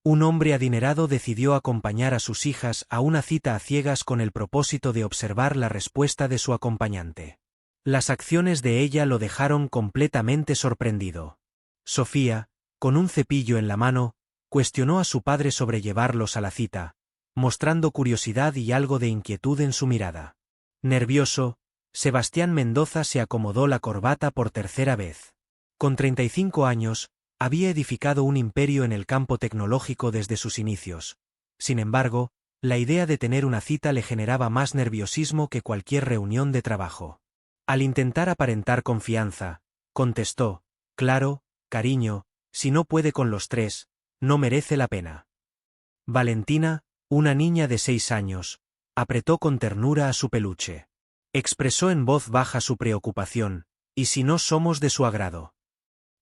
Un hombre adinerado decidió acompañar a sus hijas a una cita a ciegas con el propósito de observar la respuesta de su acompañante. Las acciones de ella lo dejaron completamente sorprendido. Sofía, con un cepillo en la mano, cuestionó a su padre sobre llevarlos a la cita, mostrando curiosidad y algo de inquietud en su mirada. Nervioso, Sebastián Mendoza se acomodó la corbata por tercera vez. Con 35 años, había edificado un imperio en el campo tecnológico desde sus inicios. Sin embargo, la idea de tener una cita le generaba más nerviosismo que cualquier reunión de trabajo. Al intentar aparentar confianza, contestó: «Claro, cariño, si no puede con los tres, no merece la pena». Valentina, una niña de 6 años, apretó con ternura a su peluche. Expresó en voz baja su preocupación: «¿Y si no somos de su agrado?».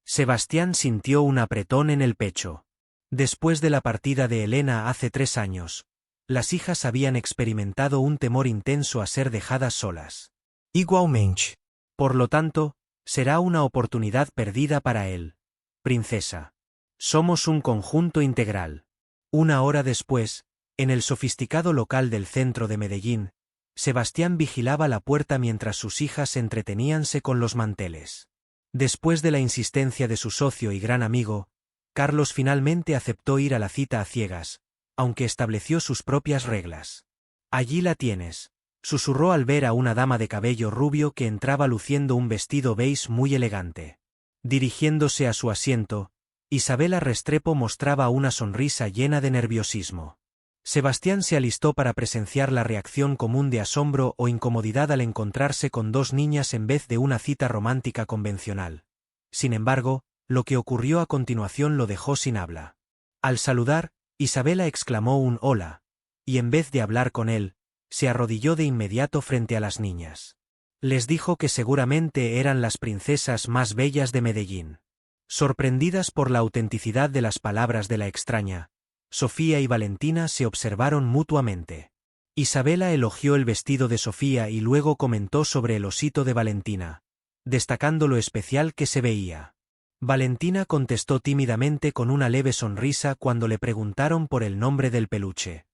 Sebastián sintió un apretón en el pecho. Después de la partida de Elena hace 3 años, las hijas habían experimentado un temor intenso a ser dejadas solas. Igualmente. Por lo tanto, será una oportunidad perdida para él. Princesa. Somos un conjunto integral. Una hora después, en el sofisticado local del centro de Medellín, Sebastián vigilaba la puerta mientras sus hijas entreteníanse con los manteles. Después de la insistencia de su socio y gran amigo, Carlos finalmente aceptó ir a la cita a ciegas, aunque estableció sus propias reglas. «Allí la tienes», susurró al ver a una dama de cabello rubio que entraba luciendo un vestido beige muy elegante. Dirigiéndose a su asiento, Isabela Restrepo mostraba una sonrisa llena de nerviosismo. Sebastián se alistó para presenciar la reacción común de asombro o incomodidad al encontrarse con 2 niñas en vez de una cita romántica convencional. Sin embargo, lo que ocurrió a continuación lo dejó sin habla. Al saludar, Isabela exclamó un «hola», y en vez de hablar con él, se arrodilló de inmediato frente a las niñas. Les dijo que seguramente eran las princesas más bellas de Medellín. Sorprendidas por la autenticidad de las palabras de la extraña, Sofía y Valentina se observaron mutuamente. Isabela elogió el vestido de Sofía y luego comentó sobre el osito de Valentina, destacando lo especial que se veía. Valentina contestó tímidamente con una leve sonrisa cuando le preguntaron por el nombre del peluche.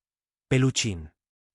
«Peluchín.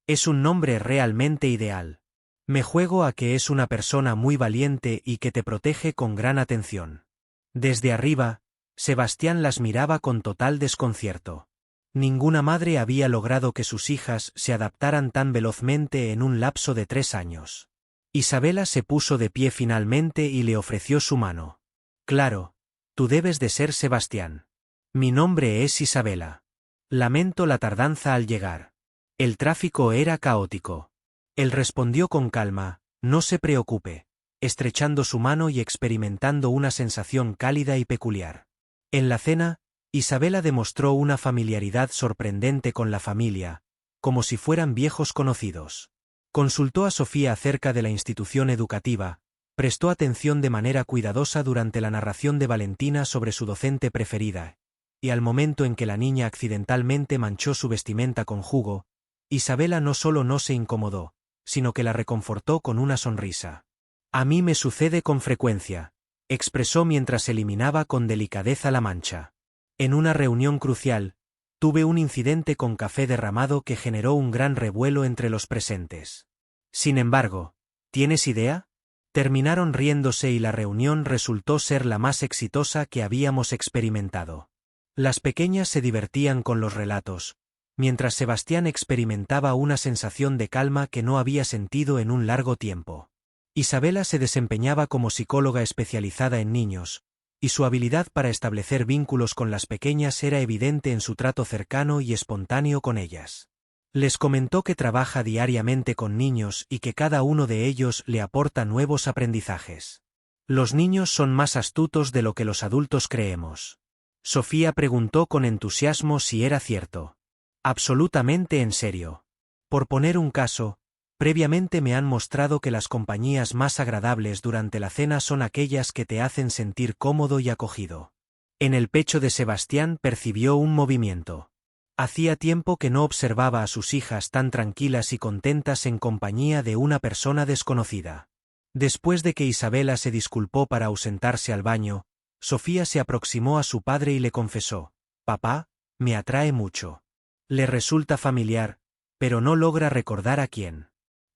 Es un nombre realmente ideal. Me juego a que es una persona muy valiente y que te protege con gran atención». Desde arriba, Sebastián las miraba con total desconcierto. Ninguna madre había logrado que sus hijas se adaptaran tan velozmente en un lapso de 3 años. Isabela se puso de pie finalmente y le ofreció su mano. «Claro, tú debes de ser Sebastián. Mi nombre es Isabela. Lamento la tardanza al llegar. El tráfico era caótico». Él respondió con calma: «No se preocupe», estrechando su mano y experimentando una sensación cálida y peculiar. En la cena, Isabela demostró una familiaridad sorprendente con la familia, como si fueran viejos conocidos. Consultó a Sofía acerca de la institución educativa, prestó atención de manera cuidadosa durante la narración de Valentina sobre su docente preferida, y al momento en que la niña accidentalmente manchó su vestimenta con jugo, Isabela no solo no se incomodó, sino que la reconfortó con una sonrisa. «A mí me sucede con frecuencia», expresó mientras eliminaba con delicadeza la mancha. «En una reunión crucial, tuve un incidente con café derramado que generó un gran revuelo entre los presentes. Sin embargo, ¿tienes idea?». Terminaron riéndose y la reunión resultó ser la más exitosa que habíamos experimentado. Las pequeñas se divertían con los relatos, mientras Sebastián experimentaba una sensación de calma que no había sentido en un largo tiempo. Isabela se desempeñaba como psicóloga especializada en niños, y su habilidad para establecer vínculos con las pequeñas era evidente en su trato cercano y espontáneo con ellas. Les comentó que trabaja diariamente con niños y que cada uno de ellos le aporta nuevos aprendizajes. «Los niños son más astutos de lo que los adultos creemos». Sofía preguntó con entusiasmo si era cierto. «Absolutamente en serio. Por poner un caso, previamente me han mostrado que las compañías más agradables durante la cena son aquellas que te hacen sentir cómodo y acogido». En el pecho de Sebastián percibió un movimiento. Hacía tiempo que no observaba a sus hijas tan tranquilas y contentas en compañía de una persona desconocida. Después de que Isabela se disculpó para ausentarse al baño, Sofía se aproximó a su padre y le confesó: «Papá, me atrae mucho. Le resulta familiar, pero no logra recordar a quién.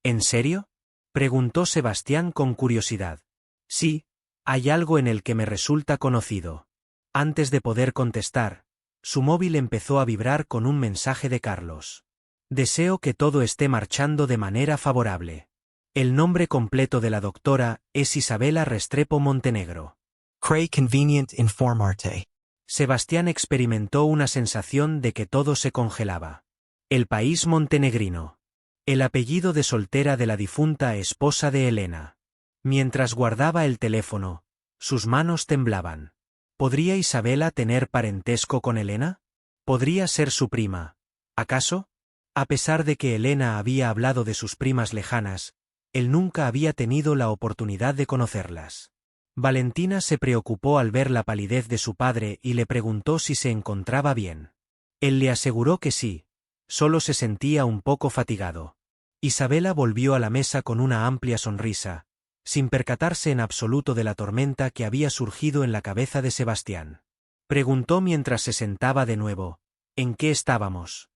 ¿En serio? Preguntó Sebastián con curiosidad. Sí, hay algo en el que me resulta conocido. Antes de poder contestar, su móvil empezó a vibrar con un mensaje de Carlos. Deseo que todo esté marchando de manera favorable. El nombre completo de la doctora es Isabela Restrepo Montenegro. Cray convenient informarte. Sebastián experimentó una sensación de que todo se congelaba. El país montenegrino. El apellido de soltera de la difunta esposa de Elena. Mientras guardaba el teléfono, sus manos temblaban. ¿Podría Isabela tener parentesco con Elena? ¿Podría ser su prima? ¿Acaso? A pesar de que Elena había hablado de sus primas lejanas, él nunca había tenido la oportunidad de conocerlas. Valentina se preocupó al ver la palidez de su padre y le preguntó si se encontraba bien. Él le aseguró que sí, solo se sentía un poco fatigado. Isabela volvió a la mesa con una amplia sonrisa, sin percatarse en absoluto de la tormenta que había surgido en la cabeza de Sebastián. Preguntó mientras se sentaba de nuevo, ¿en qué estábamos?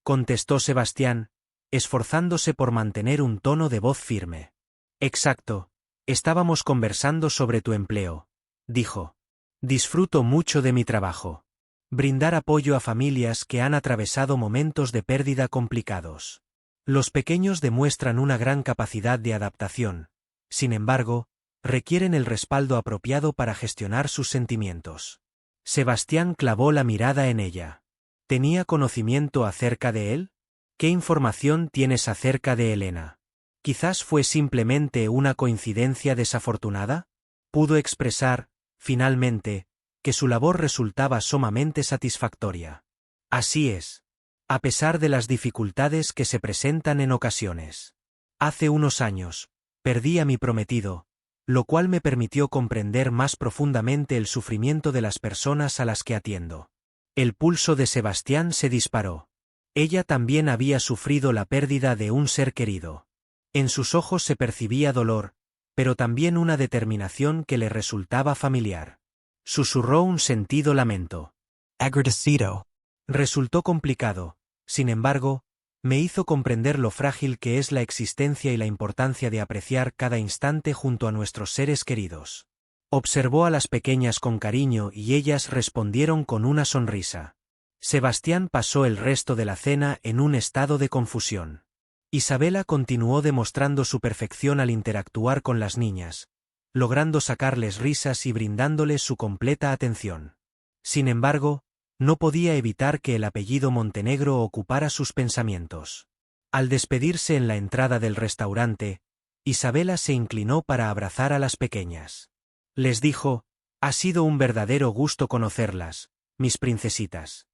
Contestó Sebastián, esforzándose por mantener un tono de voz firme. Exacto, estábamos conversando sobre tu empleo, dijo. Disfruto mucho de mi trabajo. Brindar apoyo a familias que han atravesado momentos de pérdida complicados. Los pequeños demuestran una gran capacidad de adaptación. Sin embargo, requieren el respaldo apropiado para gestionar sus sentimientos. Sebastián clavó la mirada en ella. ¿Tenía conocimiento acerca de él? ¿Qué información tienes acerca de Elena? ¿Quizás fue simplemente una coincidencia desafortunada? Pudo expresar, finalmente, que su labor resultaba sumamente satisfactoria. Así es. A pesar de las dificultades que se presentan en ocasiones. Hace unos años, perdí a mi prometido, lo cual me permitió comprender más profundamente el sufrimiento de las personas a las que atiendo. El pulso de Sebastián se disparó. Ella también había sufrido la pérdida de un ser querido. En sus ojos se percibía dolor, pero también una determinación que le resultaba familiar. Susurró un sentido lamento. Agradecido. Resultó complicado, sin embargo, me hizo comprender lo frágil que es la existencia y la importancia de apreciar cada instante junto a nuestros seres queridos. Observó a las pequeñas con cariño y ellas respondieron con una sonrisa. Sebastián pasó el resto de la cena en un estado de confusión. Isabela continuó demostrando su perfección al interactuar con las niñas, logrando sacarles risas y brindándoles su completa atención. Sin embargo, no podía evitar que el apellido Montenegro ocupara sus pensamientos. Al despedirse en la entrada del restaurante, Isabela se inclinó para abrazar a las pequeñas. Les dijo, ha sido un verdadero gusto conocerlas, mis princesitas.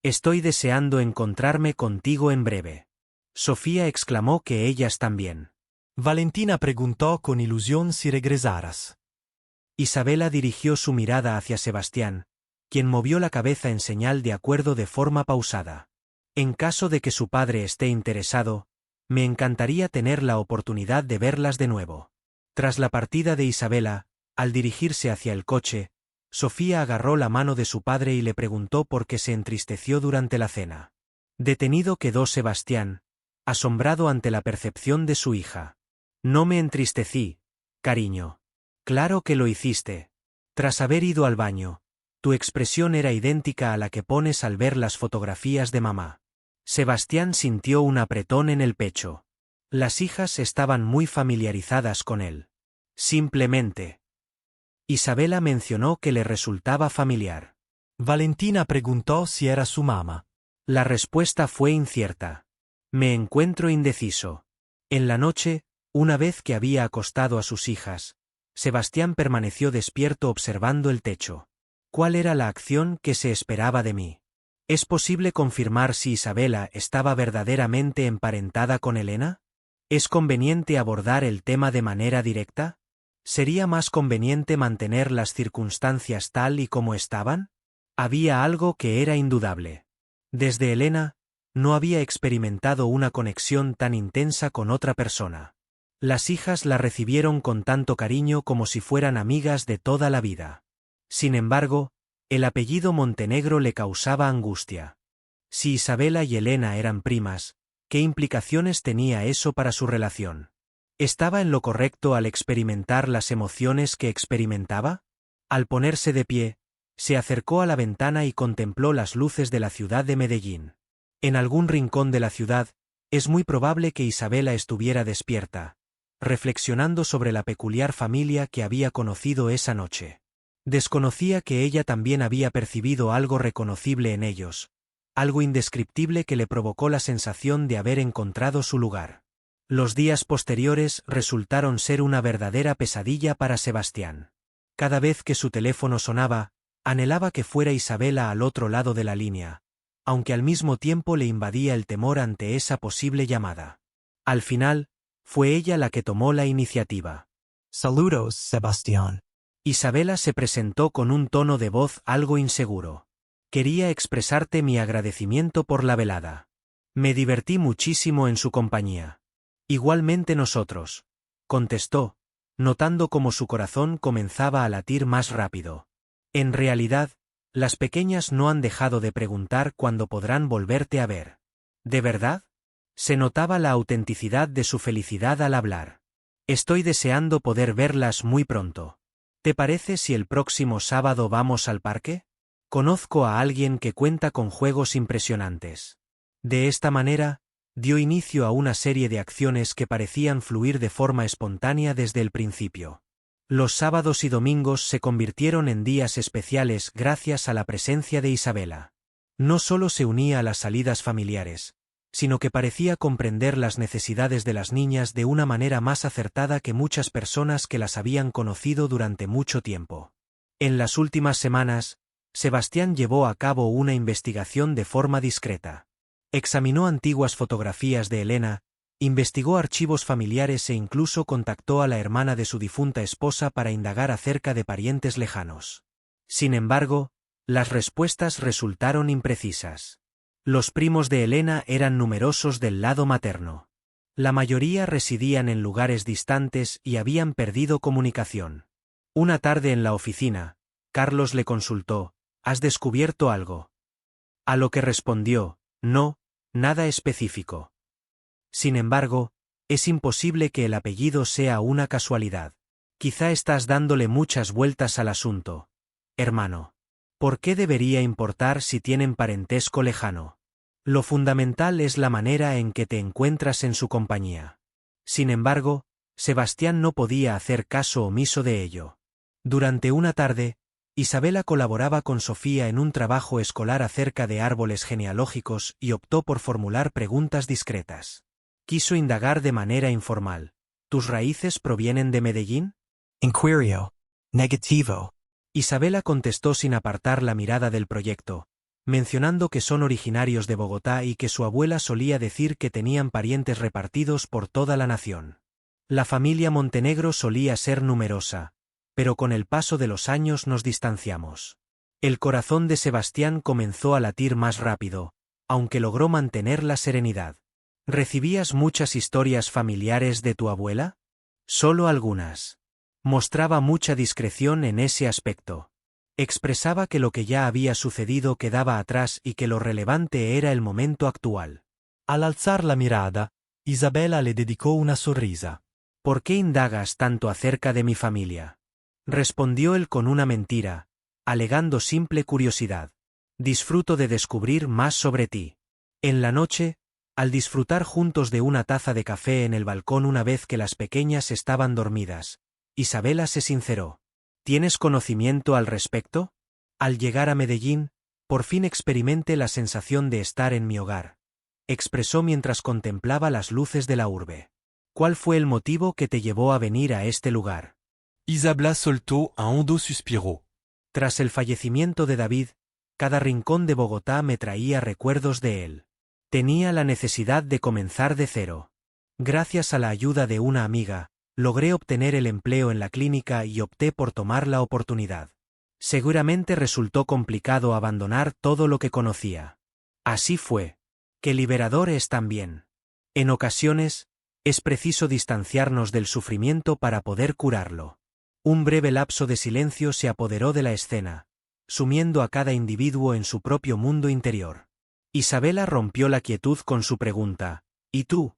Estoy deseando encontrarme contigo en breve. Sofía exclamó que ellas también. Valentina preguntó con ilusión si regresaras. Isabela dirigió su mirada hacia Sebastián, quien movió la cabeza en señal de acuerdo de forma pausada. En caso de que su padre esté interesado, me encantaría tener la oportunidad de verlas de nuevo. Tras la partida de Isabela, al dirigirse hacia el coche, Sofía agarró la mano de su padre y le preguntó por qué se entristeció durante la cena. Detenido quedó Sebastián, asombrado ante la percepción de su hija. No me entristecí, cariño. Claro que lo hiciste. Tras haber ido al baño, tu expresión era idéntica a la que pones al ver las fotografías de mamá. Sebastián sintió un apretón en el pecho. Las hijas estaban muy familiarizadas con él. Simplemente. Isabela mencionó que le resultaba familiar. Valentina preguntó si era su mamá. La respuesta fue incierta. Me encuentro indeciso. En la noche, una vez que había acostado a sus hijas, Sebastián permaneció despierto observando el techo. ¿Cuál era la acción que se esperaba de mí? ¿Es posible confirmar si Isabela estaba verdaderamente emparentada con Elena? ¿Es conveniente abordar el tema de manera directa? ¿Sería más conveniente mantener las circunstancias tal y como estaban? Había algo que era indudable. Desde Elena, no había experimentado una conexión tan intensa con otra persona. Las hijas la recibieron con tanto cariño como si fueran amigas de toda la vida. Sin embargo, El apellido Montenegro le causaba angustia. Si Isabela y Elena eran primas, ¿qué implicaciones tenía eso para su relación? ¿Estaba en lo correcto al experimentar las emociones que experimentaba? Al ponerse de pie, se acercó a la ventana y contempló las luces de la ciudad de Medellín. En algún rincón de la ciudad, es muy probable que Isabela estuviera despierta, reflexionando sobre la peculiar familia que había conocido esa noche. Desconocía que ella también había percibido algo reconocible en ellos, algo indescriptible que le provocó la sensación de haber encontrado su lugar. Los días posteriores resultaron ser una verdadera pesadilla para Sebastián. Cada vez que su teléfono sonaba, anhelaba que fuera Isabela al otro lado de la línea, aunque al mismo tiempo le invadía el temor ante esa posible llamada. Al final, fue ella la que tomó la iniciativa. Saludos, Sebastián. Isabela se presentó con un tono de voz algo inseguro. Quería expresarte mi agradecimiento por la velada. Me divertí muchísimo en su compañía. Igualmente nosotros, contestó, notando cómo su corazón comenzaba a latir más rápido. En realidad, las pequeñas no han dejado de preguntar cuándo podrán volverte a ver. ¿De verdad? Se notaba la autenticidad de su felicidad al hablar. Estoy deseando poder verlas muy pronto. ¿Te parece si el próximo sábado vamos al parque? Conozco a alguien que cuenta con juegos impresionantes. De esta manera, dio inicio a una serie de acciones que parecían fluir de forma espontánea desde el principio. Los sábados y domingos se convirtieron en días especiales gracias a la presencia de Isabela. No solo se unía a las salidas familiares, sino que parecía comprender las necesidades de las niñas de una manera más acertada que muchas personas que las habían conocido durante mucho tiempo. En las últimas semanas, Sebastián llevó a cabo una investigación de forma discreta. Examinó antiguas fotografías de Elena, investigó archivos familiares e incluso contactó a la hermana de su difunta esposa para indagar acerca de parientes lejanos. Sin embargo, las respuestas resultaron imprecisas. Los primos de Elena eran numerosos del lado materno. La mayoría residían en lugares distantes y habían perdido comunicación. Una tarde en la oficina, Carlos le consultó, ¿has descubierto algo? A lo que respondió, no, nada específico. Sin embargo, es imposible que el apellido sea una casualidad. Quizá estás dándole muchas vueltas al asunto, hermano. ¿Por qué debería importar si tienen parentesco lejano? Lo fundamental es la manera en que te encuentras en su compañía. Sin embargo, Sebastián no podía hacer caso omiso de ello. Durante una tarde, Isabela colaboraba con Sofía en un trabajo escolar acerca de árboles genealógicos y optó por formular preguntas discretas. Quiso indagar de manera informal. ¿Tus raíces provienen de Medellín? Inquirio. Negativo. Isabela contestó sin apartar la mirada del proyecto, mencionando que son originarios de Bogotá y que su abuela solía decir que tenían parientes repartidos por toda la nación. La familia Montenegro solía ser numerosa, pero con el paso de los años nos distanciamos. El corazón de Sebastián comenzó a latir más rápido, aunque logró mantener la serenidad. ¿Recibías muchas historias familiares de tu abuela? Solo algunas. Mostraba mucha discreción en ese aspecto. Expresaba que lo que ya había sucedido quedaba atrás y que lo relevante era el momento actual. Al alzar la mirada, Isabela le dedicó una sonrisa. ¿Por qué indagas tanto acerca de mi familia? Respondió él con una mentira, alegando simple curiosidad. Disfruto de descubrir más sobre ti. En la noche, al disfrutar juntos de una taza de café en el balcón una vez que las pequeñas estaban dormidas, Isabela se sinceró. ¿Tienes conocimiento al respecto? Al llegar a Medellín, por fin experimenté la sensación de estar en mi hogar, expresó mientras contemplaba las luces de la urbe. ¿Cuál fue el motivo que te llevó a venir a este lugar? Isabela soltó un hondo suspiro. Tras el fallecimiento de David, cada rincón de Bogotá me traía recuerdos de él. Tenía la necesidad de comenzar de cero. Gracias a la ayuda de una amiga, logré obtener el empleo en la clínica y opté por tomar la oportunidad. Seguramente resultó complicado abandonar todo lo que conocía. Así fue. Qué liberador es también. En ocasiones, es preciso distanciarnos del sufrimiento para poder curarlo. Un breve lapso de silencio se apoderó de la escena, sumiendo a cada individuo en su propio mundo interior. Isabela rompió la quietud con su pregunta, ¿y tú?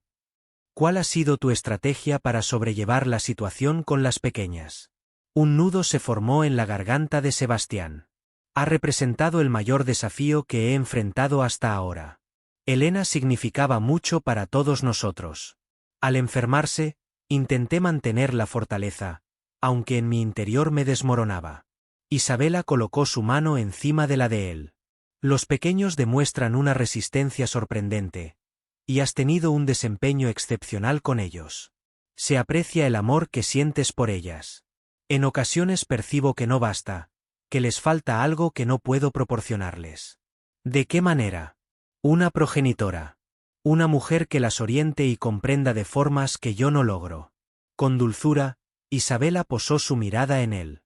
¿Cuál ha sido tu estrategia para sobrellevar la situación con las pequeñas? Un nudo se formó en la garganta de Sebastián. Ha representado el mayor desafío que he enfrentado hasta ahora. Elena significaba mucho para todos nosotros. Al enfermarse, intenté mantener la fortaleza, aunque en mi interior me desmoronaba. Isabela colocó su mano encima de la de él. Los pequeños demuestran una resistencia sorprendente, y has tenido un desempeño excepcional con ellos. Se aprecia el amor que sientes por ellas. En ocasiones percibo que no basta, que les falta algo que no puedo proporcionarles. ¿De qué manera? Una progenitora. Una mujer que las oriente y comprenda de formas que yo no logro. Con dulzura, Isabela posó su mirada en él.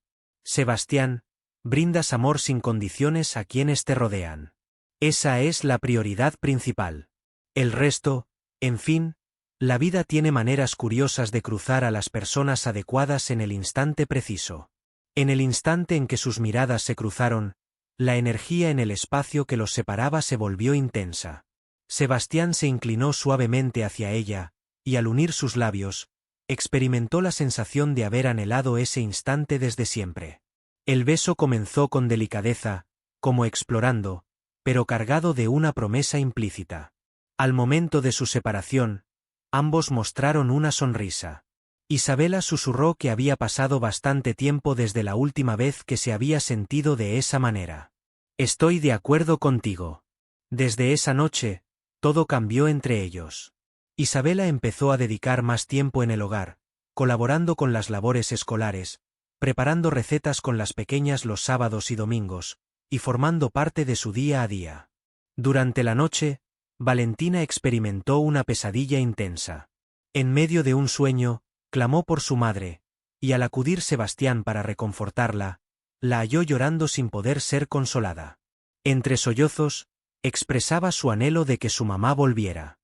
Sebastián, brindas amor sin condiciones a quienes te rodean. Esa es la prioridad principal. El resto, en fin, la vida tiene maneras curiosas de cruzar a las personas adecuadas en el instante preciso. En el instante en que sus miradas se cruzaron, la energía en el espacio que los separaba se volvió intensa. Sebastián se inclinó suavemente hacia ella, y al unir sus labios, experimentó la sensación de haber anhelado ese instante desde siempre. El beso comenzó con delicadeza, como explorando, pero cargado de una promesa implícita. Al momento de su separación, ambos mostraron una sonrisa. Isabela susurró que había pasado bastante tiempo desde la última vez que se había sentido de esa manera. Estoy de acuerdo contigo. Desde esa noche, todo cambió entre ellos. Isabela empezó a dedicar más tiempo en el hogar, colaborando con las labores escolares, preparando recetas con las pequeñas los sábados y domingos, y formando parte de su día a día. Durante la noche, Valentina experimentó una pesadilla intensa. En medio de un sueño, clamó por su madre, y al acudir Sebastián para reconfortarla, la halló llorando sin poder ser consolada. Entre sollozos, expresaba su anhelo de que su mamá volviera.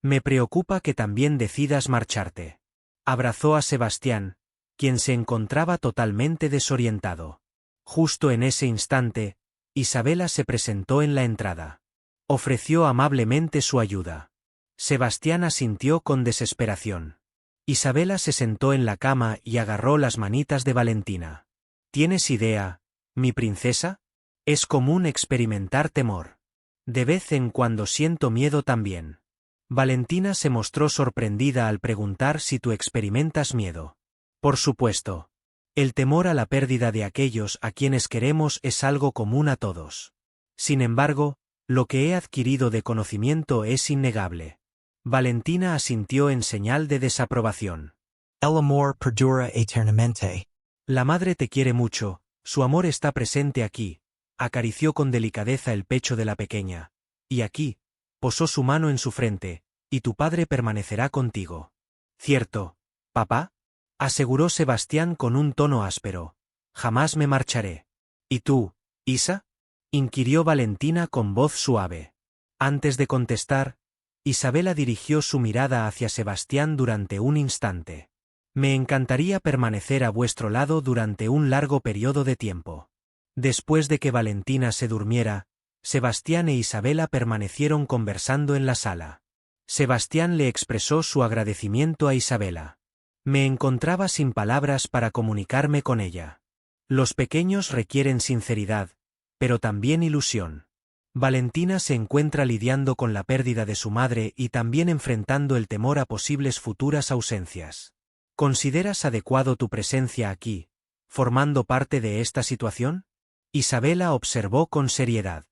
Me preocupa que también decidas marcharte. Abrazó a Sebastián, quien se encontraba totalmente desorientado. Justo en ese instante, Isabela se presentó en la entrada. Ofreció amablemente su ayuda. Sebastián asintió con desesperación. Isabela se sentó en la cama y agarró las manitas de Valentina. ¿Tienes idea, mi princesa? Es común experimentar temor. De vez en cuando siento miedo también. Valentina se mostró sorprendida al preguntar si tú experimentas miedo. Por supuesto. El temor a la pérdida de aquellos a quienes queremos es algo común a todos. Sin embargo, lo que he adquirido de conocimiento es innegable. Valentina asintió en señal de desaprobación. El amor perdura eternamente. La madre te quiere mucho, su amor está presente aquí. Acarició con delicadeza el pecho de la pequeña. Y aquí, posó su mano en su frente, y tu padre permanecerá contigo. ¿Cierto, papá? Aseguró Sebastián con un tono áspero. Jamás me marcharé. ¿Y tú, Isa? Inquirió Valentina con voz suave. Antes de contestar, Isabela dirigió su mirada hacia Sebastián durante un instante. Me encantaría permanecer a vuestro lado durante un largo periodo de tiempo. Después de que Valentina se durmiera, Sebastián e Isabela permanecieron conversando en la sala. Sebastián le expresó su agradecimiento a Isabela. Me encontraba sin palabras para comunicarme con ella. Los pequeños requieren sinceridad, pero también ilusión. Valentina se encuentra lidiando con la pérdida de su madre y también enfrentando el temor a posibles futuras ausencias. ¿Consideras adecuado tu presencia aquí, formando parte de esta situación? Isabela observó con seriedad.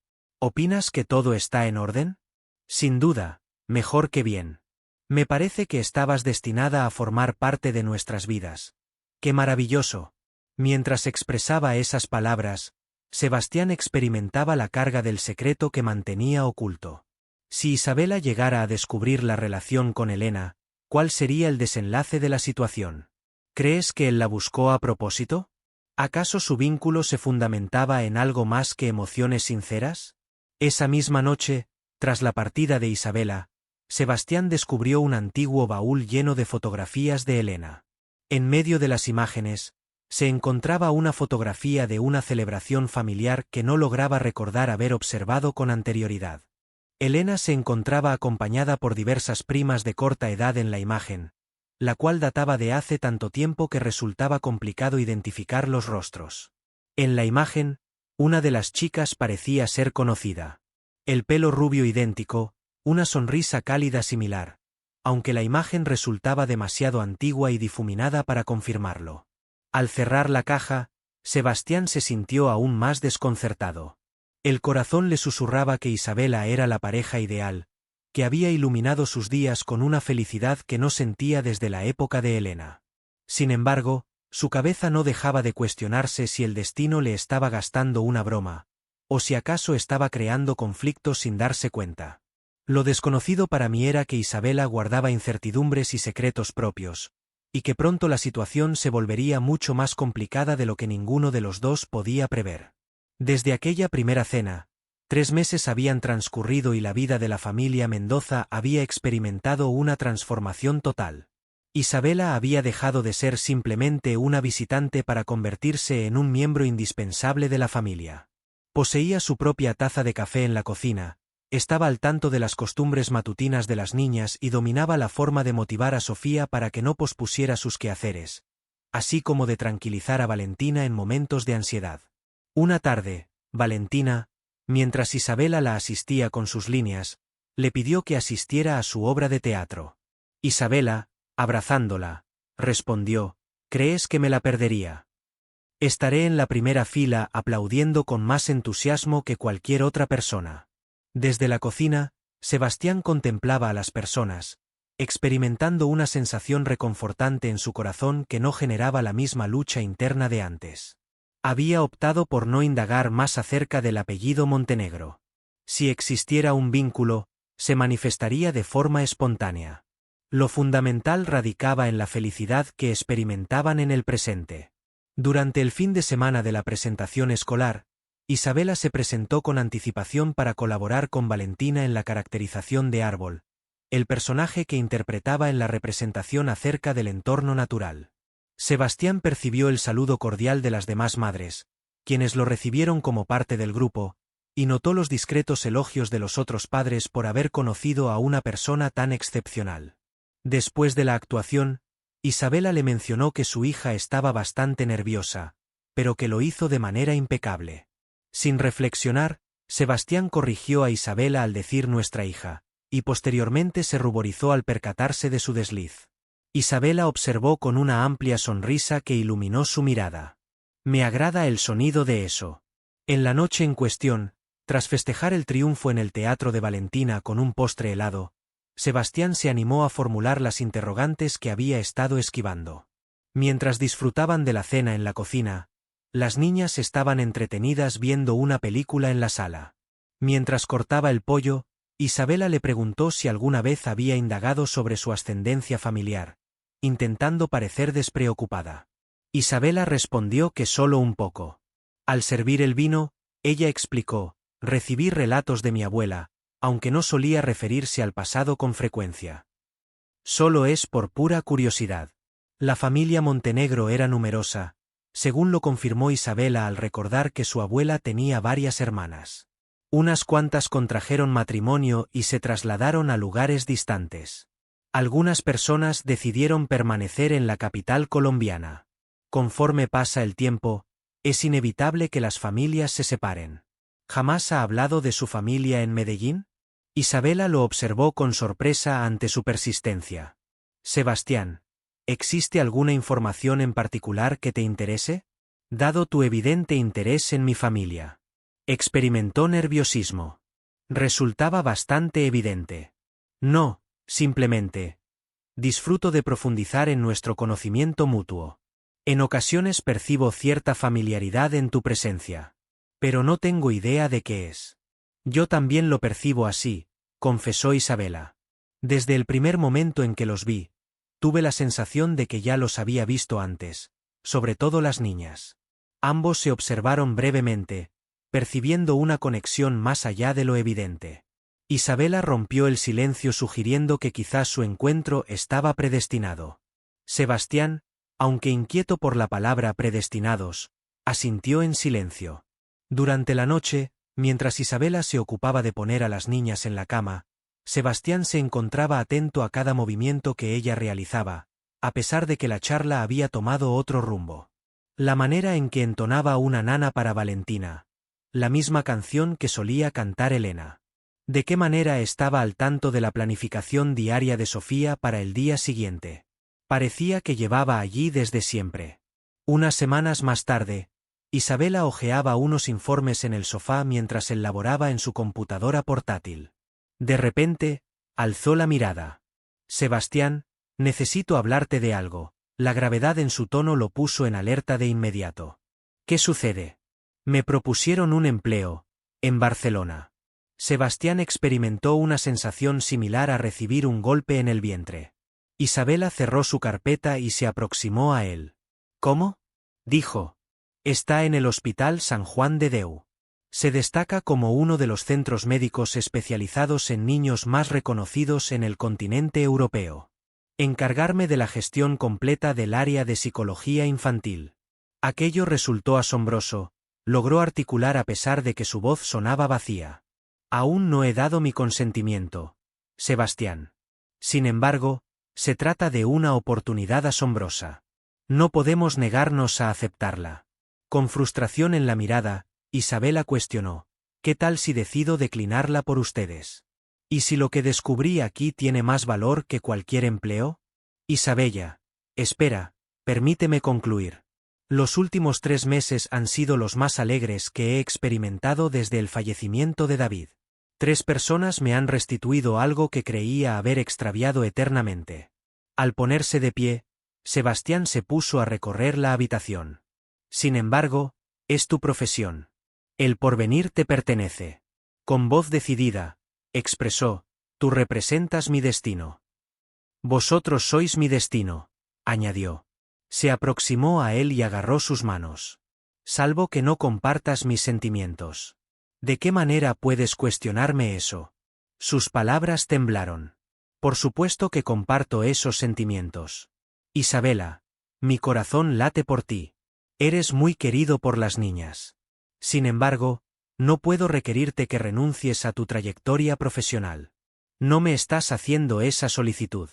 ¿Opinas que todo está en orden? Sin duda, mejor que bien. Me parece que estabas destinada a formar parte de nuestras vidas. ¡Qué maravilloso! Mientras expresaba esas palabras, Sebastián experimentaba la carga del secreto que mantenía oculto. Si Isabela llegara a descubrir la relación con Elena, ¿cuál sería el desenlace de la situación? ¿Crees que él la buscó a propósito? ¿Acaso su vínculo se fundamentaba en algo más que emociones sinceras? Esa misma noche, tras la partida de Isabela, Sebastián descubrió un antiguo baúl lleno de fotografías de Elena. En medio de las imágenes, Se encontraba una fotografía de una celebración familiar que no lograba recordar haber observado con anterioridad. Elena se encontraba acompañada por diversas primas de corta edad en la imagen, la cual databa de hace tanto tiempo que resultaba complicado identificar los rostros. En la imagen, una de las chicas parecía ser conocida. El pelo rubio idéntico, una sonrisa cálida similar, aunque la imagen resultaba demasiado antigua y difuminada para confirmarlo. Al cerrar la caja, Sebastián se sintió aún más desconcertado. El corazón le susurraba que Isabela era la pareja ideal, que había iluminado sus días con una felicidad que no sentía desde la época de Elena. Sin embargo, su cabeza no dejaba de cuestionarse si el destino le estaba gastando una broma, o si acaso estaba creando conflictos sin darse cuenta. Lo desconocido para mí era que Isabela guardaba incertidumbres y secretos propios, y que pronto la situación se volvería mucho más complicada de lo que ninguno de los dos podía prever. Desde aquella primera cena, 3 meses habían transcurrido y la vida de la familia Mendoza había experimentado una transformación total. Isabela había dejado de ser simplemente una visitante para convertirse en un miembro indispensable de la familia. Poseía su propia taza de café en la cocina, estaba al tanto de las costumbres matutinas de las niñas y dominaba la forma de motivar a Sofía para que no pospusiera sus quehaceres, así como de tranquilizar a Valentina en momentos de ansiedad. Una tarde, Valentina, mientras Isabela la asistía con sus líneas, le pidió que asistiera a su obra de teatro. Isabela, abrazándola, respondió: «¿Crees que me la perdería? Estaré en la primera fila aplaudiendo con más entusiasmo que cualquier otra persona». Desde la cocina, Sebastián contemplaba a las personas, experimentando una sensación reconfortante en su corazón que no generaba la misma lucha interna de antes. Había optado por no indagar más acerca del apellido Montenegro. Si existiera un vínculo, se manifestaría de forma espontánea. Lo fundamental radicaba en la felicidad que experimentaban en el presente. Durante el fin de semana de la presentación escolar, Isabela se presentó con anticipación para colaborar con Valentina en la caracterización de Árbol, el personaje que interpretaba en la representación acerca del entorno natural. Sebastián percibió el saludo cordial de las demás madres, quienes lo recibieron como parte del grupo, y notó los discretos elogios de los otros padres por haber conocido a una persona tan excepcional. Después de la actuación, Isabela le mencionó que su hija estaba bastante nerviosa, pero que lo hizo de manera impecable. Sin reflexionar, Sebastián corrigió a Isabela al decir nuestra hija, y posteriormente se ruborizó al percatarse de su desliz. Isabela observó con una amplia sonrisa que iluminó su mirada. Me agrada el sonido de eso. En la noche en cuestión, tras festejar el triunfo en el teatro de Valentina con un postre helado, Sebastián se animó a formular las interrogantes que había estado esquivando. Mientras disfrutaban de la cena en la cocina, las niñas estaban entretenidas viendo una película en la sala. Mientras cortaba el pollo, Isabela le preguntó si alguna vez había indagado sobre su ascendencia familiar, intentando parecer despreocupada. Isabela respondió que solo un poco. Al servir el vino, ella explicó: recibí relatos de mi abuela, aunque no solía referirse al pasado con frecuencia. Solo es por pura curiosidad. La familia Montenegro era numerosa, según lo confirmó Isabela al recordar que su abuela tenía varias hermanas. Unas cuantas contrajeron matrimonio y se trasladaron a lugares distantes. Algunas personas decidieron permanecer en la capital colombiana. Conforme pasa el tiempo, es inevitable que las familias se separen. ¿Jamás ha hablado de su familia en Medellín? Isabela lo observó con sorpresa ante su persistencia. Sebastián, ¿existe alguna información en particular que te interese? Dado tu evidente interés en mi familia. Experimentó nerviosismo. Resultaba bastante evidente. No, simplemente. Disfruto de profundizar en nuestro conocimiento mutuo. En ocasiones percibo cierta familiaridad en tu presencia. Pero no tengo idea de qué es. Yo también lo percibo así, confesó Isabela. Desde el primer momento en que los vi, tuve la sensación de que ya los había visto antes, sobre todo las niñas. Ambos se observaron brevemente, percibiendo una conexión más allá de lo evidente. Isabela rompió el silencio sugiriendo que quizás su encuentro estaba predestinado. Sebastián, Aunque inquieto por la palabra predestinados, asintió en silencio. Durante la noche, mientras Isabela se ocupaba de poner a las niñas en la cama, Sebastián se encontraba atento a cada movimiento que ella realizaba, a pesar de que la charla había tomado otro rumbo. La manera en que entonaba una nana para Valentina. La misma canción que solía cantar Elena. ¿De qué manera estaba al tanto de la planificación diaria de Sofía para el día siguiente? Parecía que llevaba allí desde siempre. Unas semanas más tarde, Isabela hojeaba unos informes en el sofá mientras él laboraba en su computadora portátil. De repente, alzó la mirada. Sebastián, necesito hablarte de algo. La gravedad en su tono lo puso en alerta de inmediato. ¿Qué sucede? Me propusieron un empleo, en Barcelona. Sebastián experimentó una sensación similar a recibir un golpe en el vientre. Isabela cerró su carpeta y se aproximó a él. ¿Cómo? Dijo. Está en el Hospital San Juan de Déu. Se destaca como uno de los centros médicos especializados en niños más reconocidos en el continente europeo. Encargarme de la gestión completa del área de psicología infantil. Aquello resultó asombroso, logró articular a pesar de que su voz sonaba vacía. Aún no he dado mi consentimiento, Sebastián. Sin embargo, se trata de una oportunidad asombrosa. No podemos negarnos a aceptarla. Con frustración en la mirada, Isabela cuestionó, ¿qué tal si decido declinarla por ustedes? ¿Y si lo que descubrí aquí tiene más valor que cualquier empleo? Isabella, espera, permíteme concluir. Los últimos 3 meses han sido los más alegres que he experimentado desde el fallecimiento de David. 3 personas me han restituido algo que creía haber extraviado eternamente. Al ponerse de pie, Sebastián se puso a recorrer la habitación. Sin embargo, es tu profesión. El porvenir te pertenece. Con voz decidida, expresó, tú representas mi destino. Vosotros sois mi destino, añadió. Se aproximó a él y agarró sus manos. Salvo que no compartas mis sentimientos. ¿De qué manera puedes cuestionarme eso? Sus palabras temblaron. Por supuesto que comparto esos sentimientos. Isabela, mi corazón late por ti. Eres muy querido por las niñas. Sin embargo, no puedo requerirte que renuncies a tu trayectoria profesional. No me estás haciendo esa solicitud.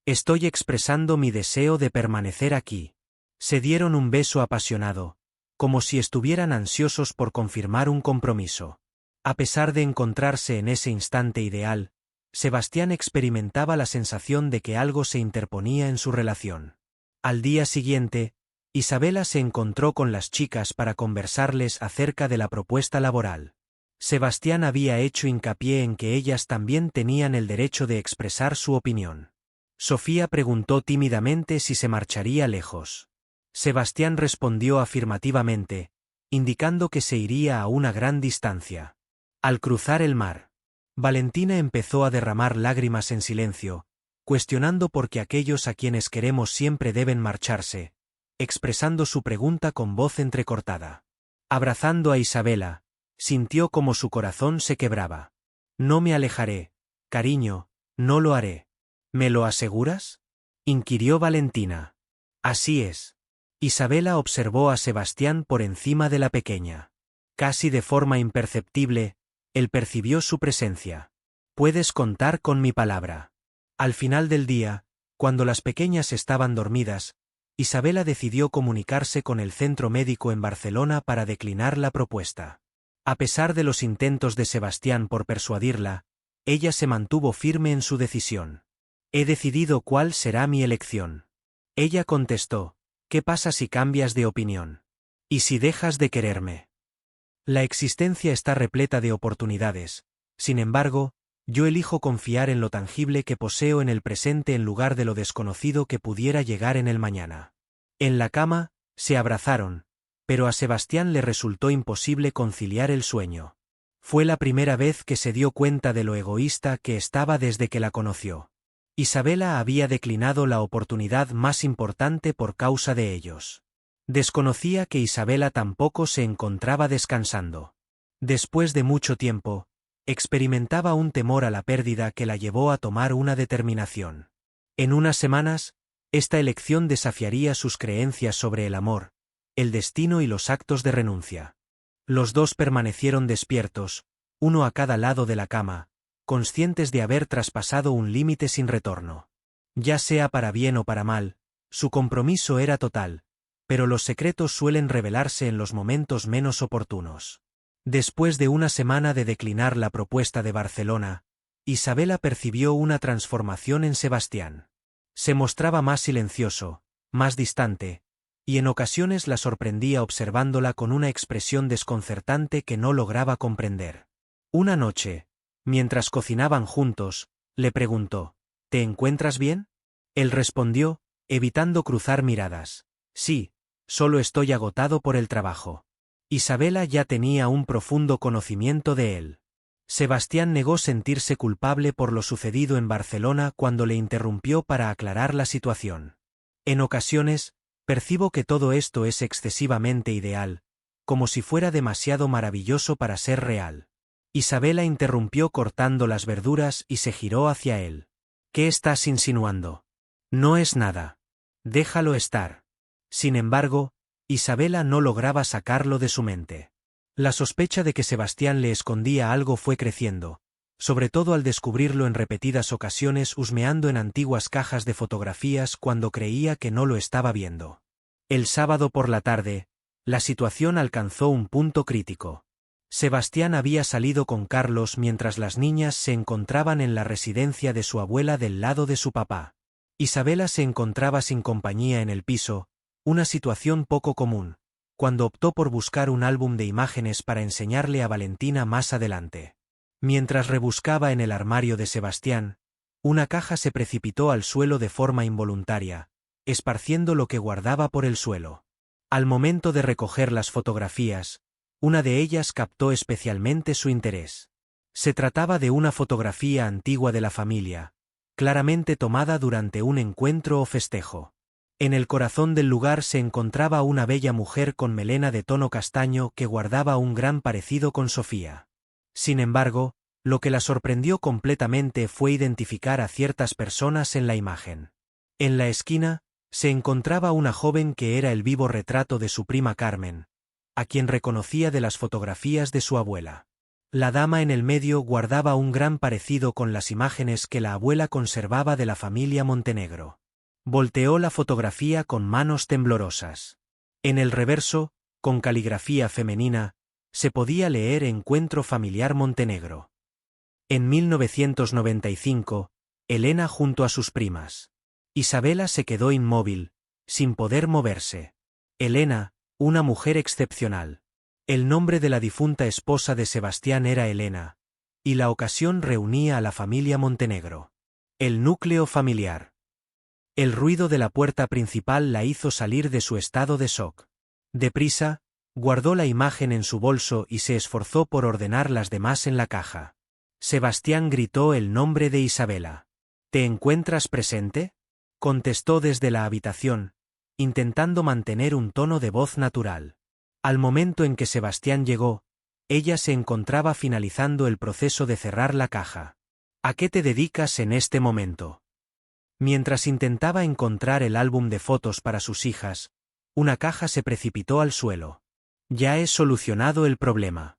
Estoy expresando mi deseo de permanecer aquí. Se dieron un beso apasionado, como si estuvieran ansiosos por confirmar un compromiso. A pesar de encontrarse en ese instante ideal, Sebastián experimentaba la sensación de que algo se interponía en su relación. Al día siguiente, Isabela se encontró con las chicas para conversarles acerca de la propuesta laboral. Sebastián había hecho hincapié en que ellas también tenían el derecho de expresar su opinión. Sofía preguntó tímidamente si se marcharía lejos. Sebastián respondió afirmativamente, indicando que se iría a una gran distancia. Al cruzar el mar, Valentina empezó a derramar lágrimas en silencio, cuestionando por qué aquellos a quienes queremos siempre deben marcharse, expresando su pregunta con voz entrecortada. Abrazando a Isabela, sintió como su corazón se quebraba. No me alejaré, cariño, no lo haré. ¿Me lo aseguras? Inquirió Valentina. Así es. Isabela observó a Sebastián por encima de la pequeña. Casi de forma imperceptible, él percibió su presencia. Puedes contar con mi palabra. Al final del día, cuando las pequeñas estaban dormidas, Isabela decidió comunicarse con el centro médico en Barcelona para declinar la propuesta. A pesar de los intentos de Sebastián por persuadirla, ella se mantuvo firme en su decisión. He decidido cuál será mi elección. Ella contestó, ¿qué pasa si cambias de opinión? ¿Y si dejas de quererme? La existencia está repleta de oportunidades, sin embargo, yo elijo confiar en lo tangible que poseo en el presente en lugar de lo desconocido que pudiera llegar en el mañana. En la cama, se abrazaron, pero a Sebastián le resultó imposible conciliar el sueño. Fue la primera vez que se dio cuenta de lo egoísta que estaba desde que la conoció. Isabela había declinado la oportunidad más importante por causa de ellos. Desconocía que Isabela tampoco se encontraba descansando. Después de mucho tiempo, experimentaba un temor a la pérdida que la llevó a tomar una determinación. En unas semanas, Esta elección desafiaría sus creencias sobre el amor, el destino y los actos de renuncia. Los dos permanecieron despiertos, uno a cada lado de la cama, conscientes de haber traspasado un límite sin retorno. Ya sea para bien o para mal, su compromiso era total, pero los secretos suelen revelarse en los momentos menos oportunos. Después de una semana de declinar la propuesta de Barcelona, Isabela percibió una transformación en Sebastián. Se mostraba más silencioso, más distante, y en ocasiones la sorprendía observándola con una expresión desconcertante que no lograba comprender. Una noche, mientras cocinaban juntos, le preguntó: ¿te encuentras bien? Él respondió, evitando cruzar miradas: sí, solo estoy agotado por el trabajo. Isabela ya tenía un profundo conocimiento de él. Sebastián negó sentirse culpable por lo sucedido en Barcelona cuando le interrumpió para aclarar la situación. En ocasiones, percibo que todo esto es excesivamente ideal, como si fuera demasiado maravilloso para ser real. Isabela interrumpió cortando las verduras y se giró hacia él. ¿Qué estás insinuando? No es nada. Déjalo estar. Sin embargo, Isabela no lograba sacarlo de su mente. La sospecha de que Sebastián le escondía algo fue creciendo, sobre todo al descubrirlo en repetidas ocasiones husmeando en antiguas cajas de fotografías cuando creía que no lo estaba viendo. El sábado por la tarde, la situación alcanzó un punto crítico. Sebastián había salido con Carlos mientras las niñas se encontraban en la residencia de su abuela del lado de su papá. Isabela se encontraba sin compañía en el piso, una situación poco común, cuando optó por buscar un álbum de imágenes para enseñarle a Valentina más adelante. Mientras rebuscaba en el armario de Sebastián, una caja se precipitó al suelo de forma involuntaria, esparciendo lo que guardaba por el suelo. Al momento de recoger las fotografías, una de ellas captó especialmente su interés. Se trataba de una fotografía antigua de la familia, claramente tomada durante un encuentro o festejo. En el corazón del lugar se encontraba una bella mujer con melena de tono castaño que guardaba un gran parecido con Sofía. Sin embargo, lo que la sorprendió completamente fue identificar a ciertas personas en la imagen. En la esquina, se encontraba una joven que era el vivo retrato de su prima Carmen, a quien reconocía de las fotografías de su abuela. La dama en el medio guardaba un gran parecido con las imágenes que la abuela conservaba de la familia Montenegro. Volteó la fotografía con manos temblorosas. En el reverso, con caligrafía femenina, se podía leer Encuentro familiar Montenegro. En 1995, Elena junto a sus primas. Isabela se quedó inmóvil, sin poder moverse. Elena, una mujer excepcional. El nombre de la difunta esposa de Sebastián era Elena, y la ocasión reunía a la familia Montenegro. El núcleo familiar. El ruido de la puerta principal la hizo salir de su estado de shock. Deprisa, guardó la imagen en su bolso y se esforzó por ordenar las demás en la caja. Sebastián gritó el nombre de Isabela. ¿Te encuentras presente?, contestó desde la habitación, intentando mantener un tono de voz natural. Al momento en que Sebastián llegó, ella se encontraba finalizando el proceso de cerrar la caja. ¿A qué te dedicas en este momento? Mientras intentaba encontrar el álbum de fotos para sus hijas, una caja se precipitó al suelo. Ya he solucionado el problema.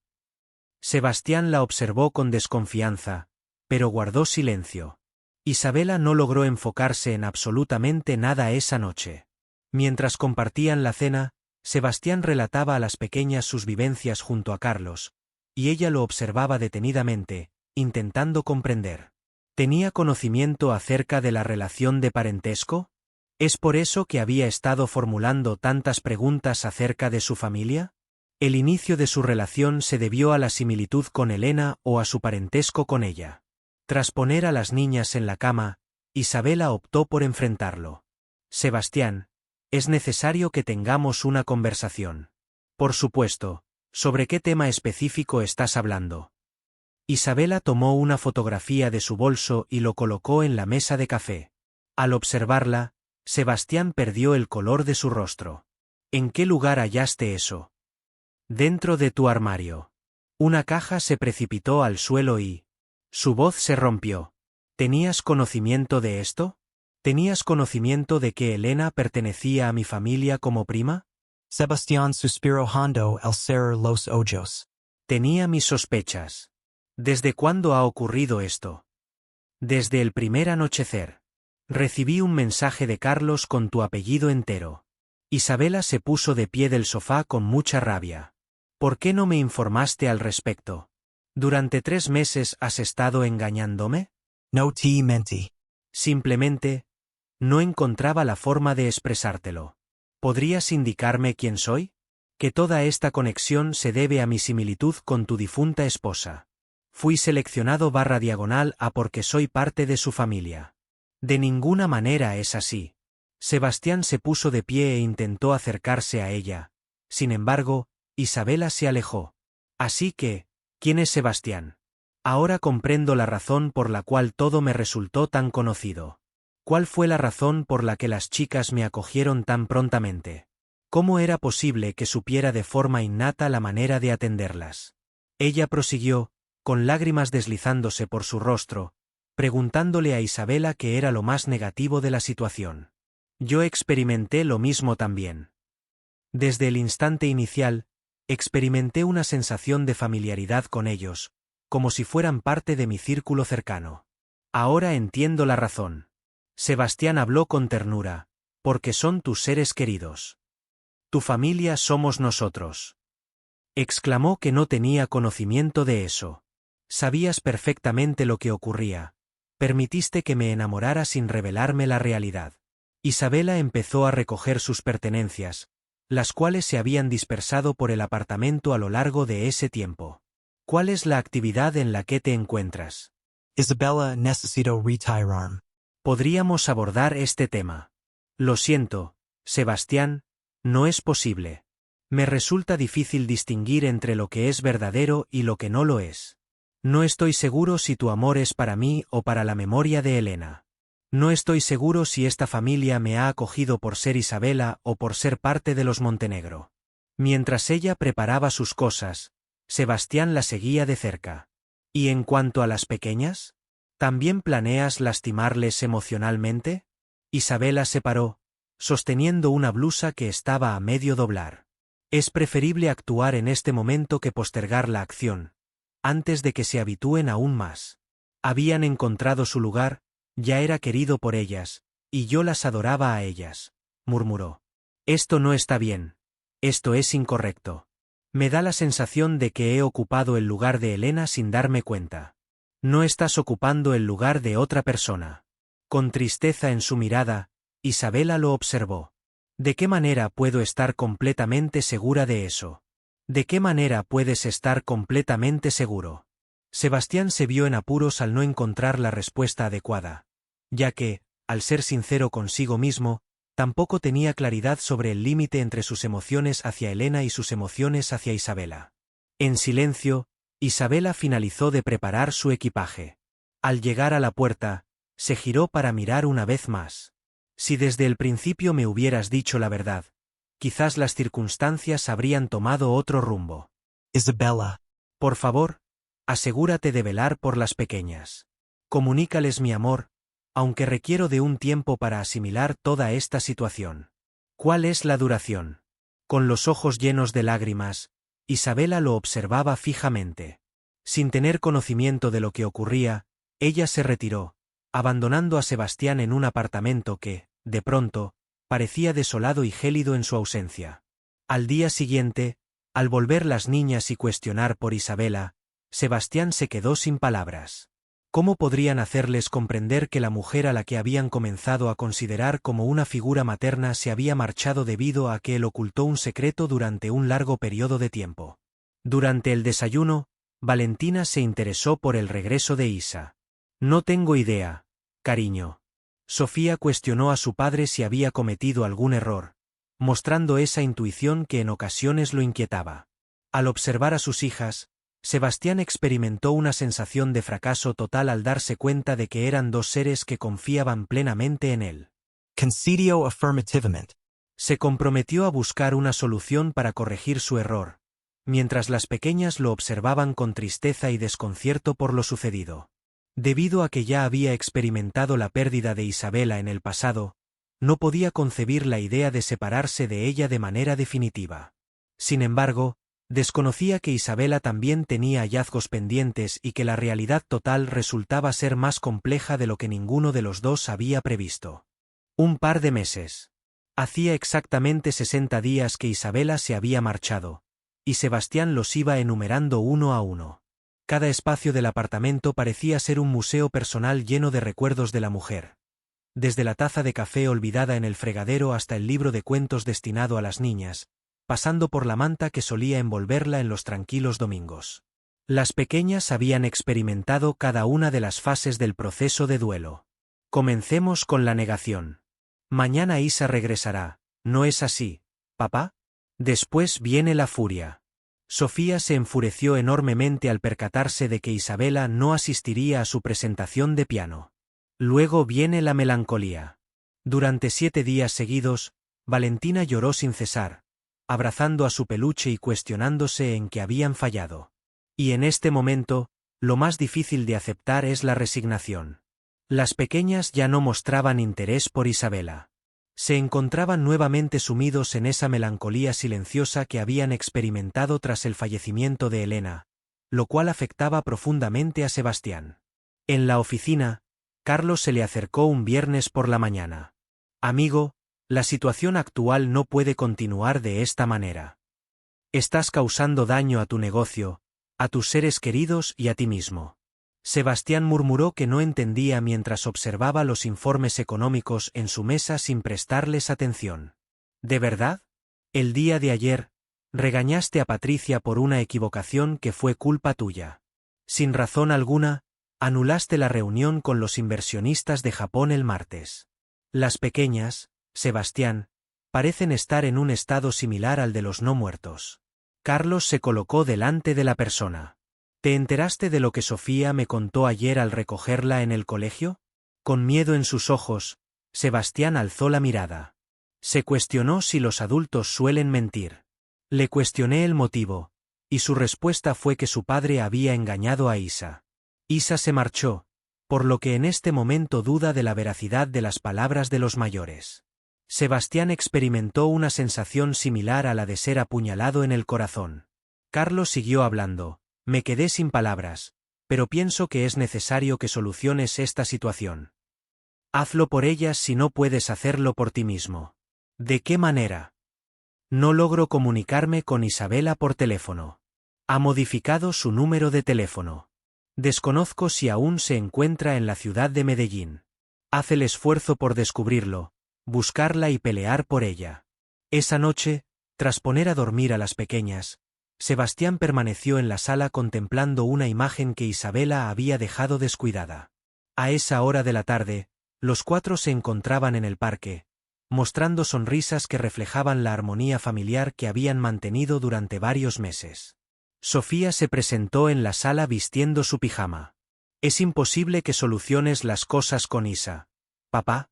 Sebastián la observó con desconfianza, pero guardó silencio. Isabela no logró enfocarse en absolutamente nada esa noche. Mientras compartían la cena, Sebastián relataba a las pequeñas sus vivencias junto a Carlos, y ella lo observaba detenidamente, intentando comprender. ¿Tenía conocimiento acerca de la relación de parentesco? ¿Es por eso que había estado formulando tantas preguntas acerca de su familia? El inicio de su relación se debió a la similitud con Elena o a su parentesco con ella. Tras poner a las niñas en la cama, Isabela optó por enfrentarlo. Sebastián, es necesario que tengamos una conversación. Por supuesto, ¿sobre qué tema específico estás hablando? Isabela tomó una fotografía de su bolso y lo colocó en la mesa de café. Al observarla, Sebastián perdió el color de su rostro. ¿En qué lugar hallaste eso? Dentro de tu armario. Una caja se precipitó al suelo y... Su voz se rompió. ¿Tenías conocimiento de esto? ¿Tenías conocimiento de que Elena pertenecía a mi familia como prima? Sebastián suspiró hondo al cerrar los ojos. Tenía mis sospechas. ¿Desde cuándo ha ocurrido esto? Desde el primer anochecer. Recibí un mensaje de Carlos con tu apellido entero. Isabela se puso de pie del sofá con mucha rabia. ¿Por qué no me informaste al respecto? ¿Durante 3 meses has estado engañándome? No te mentí. Simplemente, no encontraba la forma de expresártelo. ¿Podrías indicarme quién soy? Que toda esta conexión se debe a mi similitud con tu difunta esposa. Fui seleccionado /diagonal a porque soy parte de su familia. De ninguna manera es así. Sebastián se puso de pie e intentó acercarse a ella. Sin embargo, Isabela se alejó. Así que, ¿quién es Sebastián? Ahora comprendo la razón por la cual todo me resultó tan conocido. ¿Cuál fue la razón por la que las chicas me acogieron tan prontamente? ¿Cómo era posible que supiera de forma innata la manera de atenderlas? Ella prosiguió, con lágrimas deslizándose por su rostro, preguntándole a Isabela qué era lo más negativo de la situación. Yo experimenté lo mismo también. Desde el instante inicial, experimenté una sensación de familiaridad con ellos, como si fueran parte de mi círculo cercano. Ahora entiendo la razón. Sebastián habló con ternura, porque son tus seres queridos. Tu familia somos nosotros. Exclamó que no tenía conocimiento de eso. Sabías perfectamente lo que ocurría. Permitiste que me enamorara sin revelarme la realidad. Isabela empezó a recoger sus pertenencias, las cuales se habían dispersado por el apartamento a lo largo de ese tiempo. ¿Cuál es la actividad en la que te encuentras? Isabela, necesito retirarme. Podríamos abordar este tema. Lo siento, Sebastián, no es posible. Me resulta difícil distinguir entre lo que es verdadero y lo que no lo es. No estoy seguro si tu amor es para mí o para la memoria de Elena. No estoy seguro si esta familia me ha acogido por ser Isabela o por ser parte de los Montenegro. Mientras ella preparaba sus cosas, Sebastián la seguía de cerca. ¿Y en cuanto a las pequeñas? ¿También planeas lastimarles emocionalmente? Isabela se paró, sosteniendo una blusa que estaba a medio doblar. Es preferible actuar en este momento que postergar la acción, antes de que se habitúen aún más. Habían encontrado su lugar, ya era querido por ellas, y yo las adoraba a ellas, murmuró. Esto no está bien. Esto es incorrecto. Me da la sensación de que he ocupado el lugar de Elena sin darme cuenta. No estás ocupando el lugar de otra persona. Con tristeza en su mirada, Isabela lo observó. ¿De qué manera puedo estar completamente segura de eso? ¿De qué manera puedes estar completamente seguro? Sebastián se vio en apuros al no encontrar la respuesta adecuada, ya que, al ser sincero consigo mismo, tampoco tenía claridad sobre el límite entre sus emociones hacia Elena y sus emociones hacia Isabela. En silencio, Isabela finalizó de preparar su equipaje. Al llegar a la puerta, se giró para mirar una vez más. Si desde el principio me hubieras dicho la verdad, quizás las circunstancias habrían tomado otro rumbo. Isabela. Por favor, asegúrate de velar por las pequeñas. Comunícales mi amor, aunque requiero de un tiempo para asimilar toda esta situación. ¿Cuál es la duración? Con los ojos llenos de lágrimas, Isabela lo observaba fijamente. Sin tener conocimiento de lo que ocurría, ella se retiró, abandonando a Sebastián en un apartamento que, de pronto, parecía desolado y gélido en su ausencia. Al día siguiente, al volver las niñas y cuestionar por Isabela, Sebastián se quedó sin palabras. ¿Cómo podrían hacerles comprender que la mujer a la que habían comenzado a considerar como una figura materna se había marchado debido a que él ocultó un secreto durante un largo periodo de tiempo? Durante el desayuno, Valentina se interesó por el regreso de Isa. No tengo idea, cariño. Sofía cuestionó a su padre si había cometido algún error, mostrando esa intuición que en ocasiones lo inquietaba. Al observar a sus hijas, Sebastián experimentó una sensación de fracaso total al darse cuenta de que eran dos seres que confiaban plenamente en él. Concedió afirmativamente. Se comprometió a buscar una solución para corregir su error, mientras las pequeñas lo observaban con tristeza y desconcierto por lo sucedido. Debido a que ya había experimentado la pérdida de Isabela en el pasado, no podía concebir la idea de separarse de ella de manera definitiva. Sin embargo, desconocía que Isabela también tenía hallazgos pendientes y que la realidad total resultaba ser más compleja de lo que ninguno de los dos había previsto. Un par de meses. Hacía exactamente 60 días que Isabela se había marchado, y Sebastián los iba enumerando uno a uno. Cada espacio del apartamento parecía ser un museo personal lleno de recuerdos de la mujer. Desde la taza de café olvidada en el fregadero hasta el libro de cuentos destinado a las niñas, pasando por la manta que solía envolverla en los tranquilos domingos. Las pequeñas habían experimentado cada una de las fases del proceso de duelo. Comencemos con la negación. Mañana Isa regresará, ¿no es así, papá? Después viene la furia. Sofía se enfureció enormemente al percatarse de que Isabela no asistiría a su presentación de piano. Luego viene la melancolía. Durante 7 días seguidos, Valentina lloró sin cesar, abrazando a su peluche y cuestionándose en qué habían fallado. Y en este momento, lo más difícil de aceptar es la resignación. Las pequeñas ya no mostraban interés por Isabela. Se encontraban nuevamente sumidos en esa melancolía silenciosa que habían experimentado tras el fallecimiento de Elena, lo cual afectaba profundamente a Sebastián. En la oficina, Carlos se le acercó un viernes por la mañana. Amigo, la situación actual no puede continuar de esta manera. Estás causando daño a tu negocio, a tus seres queridos y a ti mismo. Sebastián murmuró que no entendía mientras observaba los informes económicos en su mesa sin prestarles atención. ¿De verdad? El día de ayer, regañaste a Patricia por una equivocación que fue culpa tuya. Sin razón alguna, anulaste la reunión con los inversionistas de Japón el martes. Las pequeñas, Sebastián, parecen estar en un estado similar al de los no muertos. Carlos se colocó delante de la persona. ¿Te enteraste de lo que Sofía me contó ayer al recogerla en el colegio? Con miedo en sus ojos, Sebastián alzó la mirada. Se cuestionó si los adultos suelen mentir. Le cuestioné el motivo, y su respuesta fue que su padre había engañado a Isa. Isa se marchó, por lo que en este momento duda de la veracidad de las palabras de los mayores. Sebastián experimentó una sensación similar a la de ser apuñalado en el corazón. Carlos siguió hablando. Me quedé sin palabras, pero pienso que es necesario que soluciones esta situación. Hazlo por ellas si no puedes hacerlo por ti mismo. ¿De qué manera? No logro comunicarme con Isabela por teléfono. Ha modificado su número de teléfono. Desconozco si aún se encuentra en la ciudad de Medellín. Haz el esfuerzo por descubrirlo, buscarla y pelear por ella. Esa noche, tras poner a dormir a las pequeñas, Sebastián permaneció en la sala contemplando una imagen que Isabela había dejado descuidada. A esa hora de la tarde, los 4 se encontraban en el parque, mostrando sonrisas que reflejaban la armonía familiar que habían mantenido durante varios meses. Sofía se presentó en la sala vistiendo su pijama. Es imposible que soluciones las cosas con Isa, papá.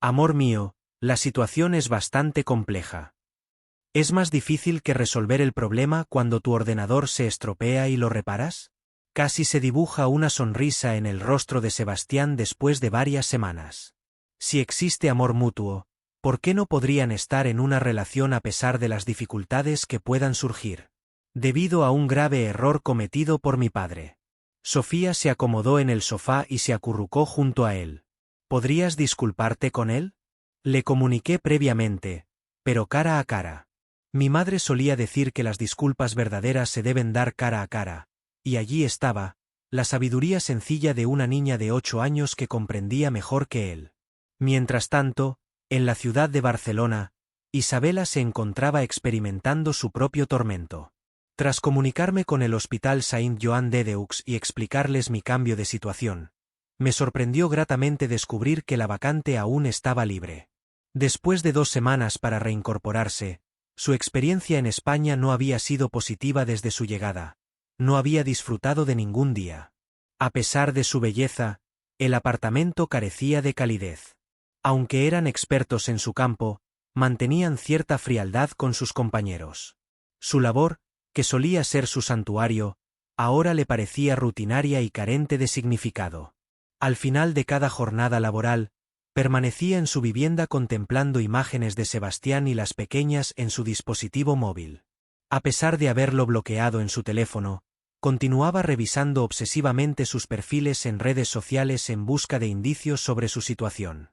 Amor mío, la situación es bastante compleja. ¿Es más difícil que resolver el problema cuando tu ordenador se estropea y lo reparas? Casi se dibuja una sonrisa en el rostro de Sebastián después de varias semanas. Si existe amor mutuo, ¿por qué no podrían estar en una relación a pesar de las dificultades que puedan surgir? Debido a un grave error cometido por mi padre. Sofía se acomodó en el sofá y se acurrucó junto a él. ¿Podrías disculparte con él? Le comuniqué previamente, pero cara a cara. Mi madre solía decir que las disculpas verdaderas se deben dar cara a cara, y allí estaba, la sabiduría sencilla de una niña de 8 años que comprendía mejor que él. Mientras tanto, en la ciudad de Barcelona, Isabela se encontraba experimentando su propio tormento. Tras comunicarme con el Hospital Saint-Joan de Deux y explicarles mi cambio de situación, me sorprendió gratamente descubrir que la vacante aún estaba libre. Después de 2 semanas para reincorporarse, su experiencia en España no había sido positiva desde su llegada. No había disfrutado de ningún día. A pesar de su belleza, el apartamento carecía de calidez. Aunque eran expertos en su campo, mantenían cierta frialdad con sus compañeros. Su labor, que solía ser su santuario, ahora le parecía rutinaria y carente de significado. Al final de cada jornada laboral, permanecía en su vivienda contemplando imágenes de Sebastián y las pequeñas en su dispositivo móvil. A pesar de haberlo bloqueado en su teléfono, continuaba revisando obsesivamente sus perfiles en redes sociales en busca de indicios sobre su situación.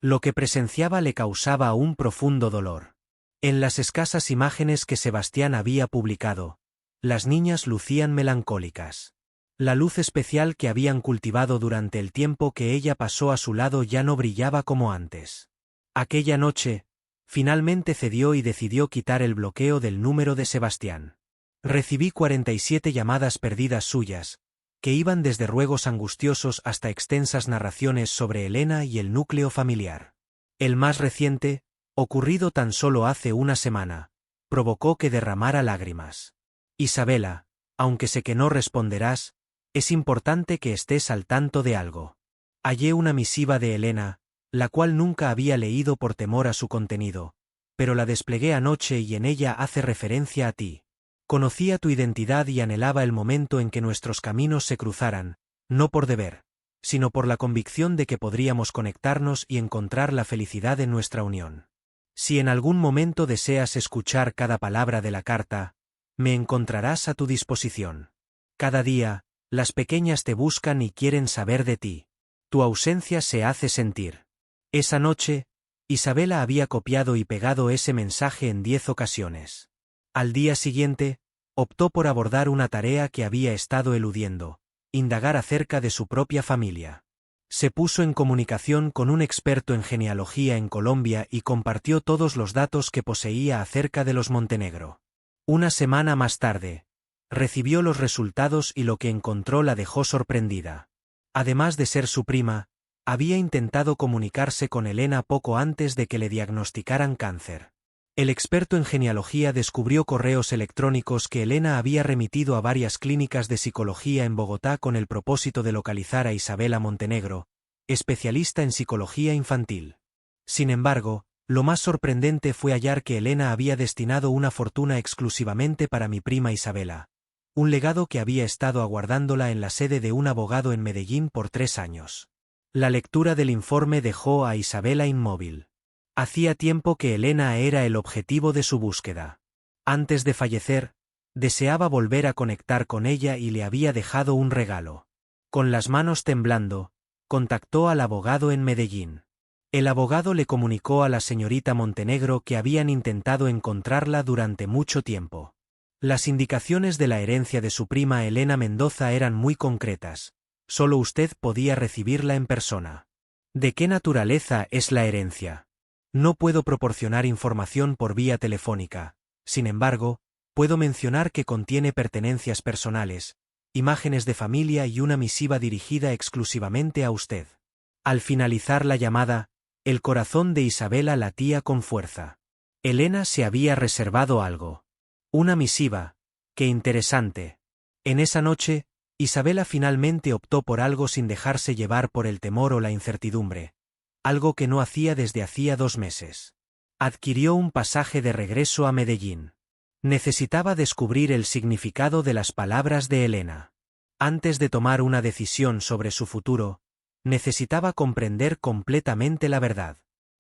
Lo que presenciaba le causaba un profundo dolor. En las escasas imágenes que Sebastián había publicado, las niñas lucían melancólicas. La luz especial que habían cultivado durante el tiempo que ella pasó a su lado ya no brillaba como antes. Aquella noche, finalmente cedió y decidió quitar el bloqueo del número de Sebastián. Recibí 47 llamadas perdidas suyas, que iban desde ruegos angustiosos hasta extensas narraciones sobre Elena y el núcleo familiar. El más reciente, ocurrido tan solo hace una semana, provocó que derramara lágrimas. Isabela, aunque sé que no responderás, es importante que estés al tanto de algo. Hallé una misiva de Elena, la cual nunca había leído por temor a su contenido, pero la desplegué anoche y en ella hace referencia a ti. Conocía tu identidad y anhelaba el momento en que nuestros caminos se cruzaran, no por deber, sino por la convicción de que podríamos conectarnos y encontrar la felicidad en nuestra unión. Si en algún momento deseas escuchar cada palabra de la carta, me encontrarás a tu disposición. Cada día, las pequeñas te buscan y quieren saber de ti. Tu ausencia se hace sentir. Esa noche, Isabela había copiado y pegado ese mensaje en 10 ocasiones. Al día siguiente, optó por abordar una tarea que había estado eludiendo, indagar acerca de su propia familia. Se puso en comunicación con un experto en genealogía en Colombia y compartió todos los datos que poseía acerca de los Montenegro. Una semana más tarde, recibió los resultados y lo que encontró la dejó sorprendida. Además de ser su prima, había intentado comunicarse con Elena poco antes de que le diagnosticaran cáncer. El experto en genealogía descubrió correos electrónicos que Elena había remitido a varias clínicas de psicología en Bogotá con el propósito de localizar a Isabela Montenegro, especialista en psicología infantil. Sin embargo, lo más sorprendente fue hallar que Elena había destinado una fortuna exclusivamente para mi prima Isabela, un legado que había estado aguardándola en la sede de un abogado en Medellín por 3 años. La lectura del informe dejó a Isabela inmóvil. Hacía tiempo que Elena era el objetivo de su búsqueda. Antes de fallecer, deseaba volver a conectar con ella y le había dejado un regalo. Con las manos temblando, contactó al abogado en Medellín. El abogado le comunicó a la señorita Montenegro que habían intentado encontrarla durante mucho tiempo. Las indicaciones de la herencia de su prima Elena Mendoza eran muy concretas. Solo usted podía recibirla en persona. ¿De qué naturaleza es la herencia? No puedo proporcionar información por vía telefónica, sin embargo, puedo mencionar que contiene pertenencias personales, imágenes de familia y una misiva dirigida exclusivamente a usted. Al finalizar la llamada, el corazón de Isabela latía con fuerza. Elena se había reservado algo. Una misiva. ¡Qué interesante! En esa noche, Isabela finalmente optó por algo sin dejarse llevar por el temor o la incertidumbre. Algo que no hacía desde hacía 2 meses. Adquirió un pasaje de regreso a Medellín. Necesitaba descubrir el significado de las palabras de Elena. Antes de tomar una decisión sobre su futuro, necesitaba comprender completamente la verdad.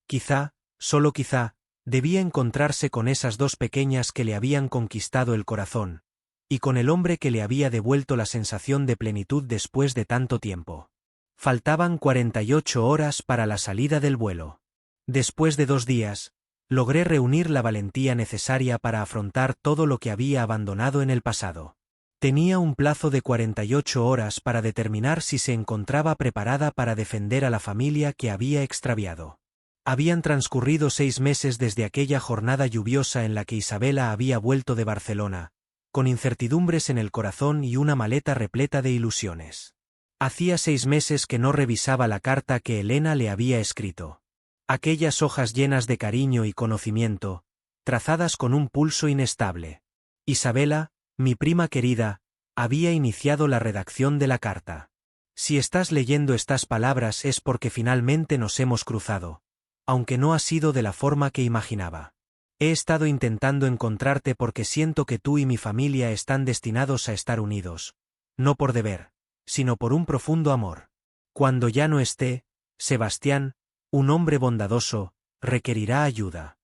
Quizá, solo quizá, debía encontrarse con esas 2 pequeñas que le habían conquistado el corazón, y con el hombre que le había devuelto la sensación de plenitud después de tanto tiempo. Faltaban 48 horas para la salida del vuelo. Después de 2 días, logré reunir la valentía necesaria para afrontar todo lo que había abandonado en el pasado. Tenía un plazo de 48 horas para determinar si se encontraba preparada para defender a la familia que había extraviado. Habían transcurrido 6 meses desde aquella jornada lluviosa en la que Isabela había vuelto de Barcelona, con incertidumbres en el corazón y una maleta repleta de ilusiones. Hacía 6 meses que no revisaba la carta que Elena le había escrito. Aquellas hojas llenas de cariño y conocimiento, trazadas con un pulso inestable. Isabela, mi prima querida, había iniciado la redacción de la carta. Si estás leyendo estas palabras es porque finalmente nos hemos cruzado, aunque no ha sido de la forma que imaginaba. He estado intentando encontrarte porque siento que tú y mi familia están destinados a estar unidos, no por deber, sino por un profundo amor. Cuando ya no esté, Sebastián, un hombre bondadoso, requerirá ayuda.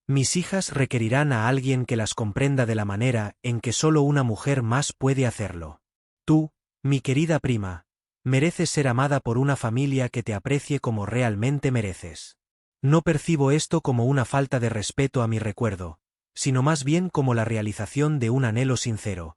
Mis hijas requerirán a alguien que las comprenda de la manera en que solo una mujer más puede hacerlo. Tú, mi querida prima, mereces ser amada por una familia que te aprecie como realmente mereces. No percibo esto como una falta de respeto a mi recuerdo, sino más bien como la realización de un anhelo sincero,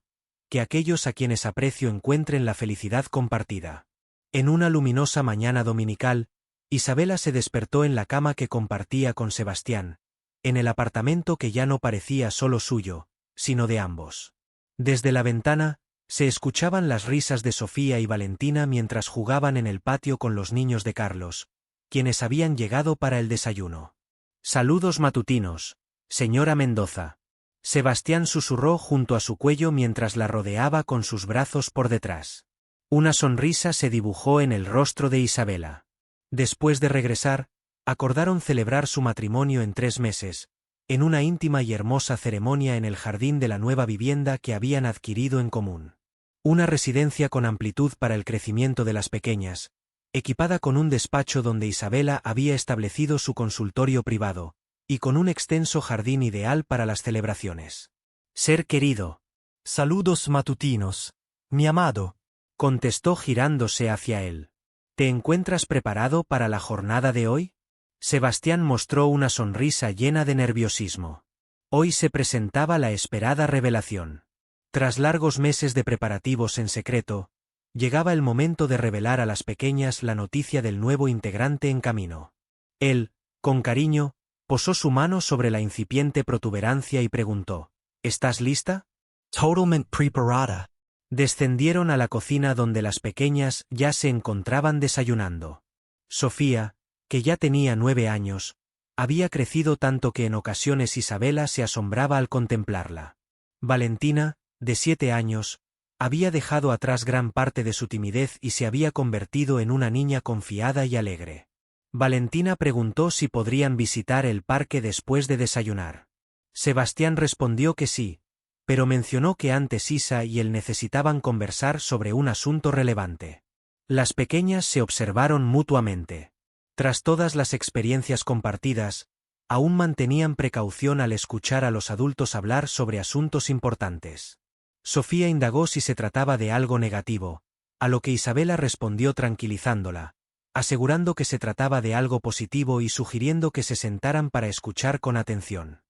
que aquellos a quienes aprecio encuentren la felicidad compartida. En una luminosa mañana dominical, Isabela se despertó en la cama que compartía con Sebastián, en el apartamento que ya no parecía solo suyo, sino de ambos. Desde la ventana, se escuchaban las risas de Sofía y Valentina mientras jugaban en el patio con los niños de Carlos, quienes habían llegado para el desayuno. Saludos matutinos, señora Mendoza. Sebastián susurró junto a su cuello mientras la rodeaba con sus brazos por detrás. Una sonrisa se dibujó en el rostro de Isabela. Después de regresar, acordaron celebrar su matrimonio en 3 meses, en una íntima y hermosa ceremonia en el jardín de la nueva vivienda que habían adquirido en común. Una residencia con amplitud para el crecimiento de las pequeñas, equipada con un despacho donde Isabela había establecido su consultorio privado, y con un extenso jardín ideal para las celebraciones. Ser querido. Saludos matutinos, mi amado, Contestó girándose hacia él. ¿Te encuentras preparado para la jornada de hoy? Sebastián mostró una sonrisa llena de nerviosismo. Hoy se presentaba la esperada revelación. Tras largos meses de preparativos en secreto, llegaba el momento de revelar a las pequeñas la noticia del nuevo integrante en camino. Él, con cariño, posó su mano sobre la incipiente protuberancia y preguntó: ¿Estás lista? Totalmente preparada. Descendieron a la cocina donde las pequeñas ya se encontraban desayunando. Sofía, que ya tenía 9 años, había crecido tanto que en ocasiones Isabela se asombraba al contemplarla. Valentina, de 7 años, había dejado atrás gran parte de su timidez y se había convertido en una niña confiada y alegre. Valentina preguntó si podrían visitar el parque después de desayunar. Sebastián respondió que sí, pero mencionó que antes Isa y él necesitaban conversar sobre un asunto relevante. Las pequeñas se observaron mutuamente. Tras todas las experiencias compartidas, aún mantenían precaución al escuchar a los adultos hablar sobre asuntos importantes. Sofía indagó si se trataba de algo negativo, a lo que Isabela respondió tranquilizándola, asegurando que se trataba de algo positivo y sugiriendo que se sentaran para escuchar con atención.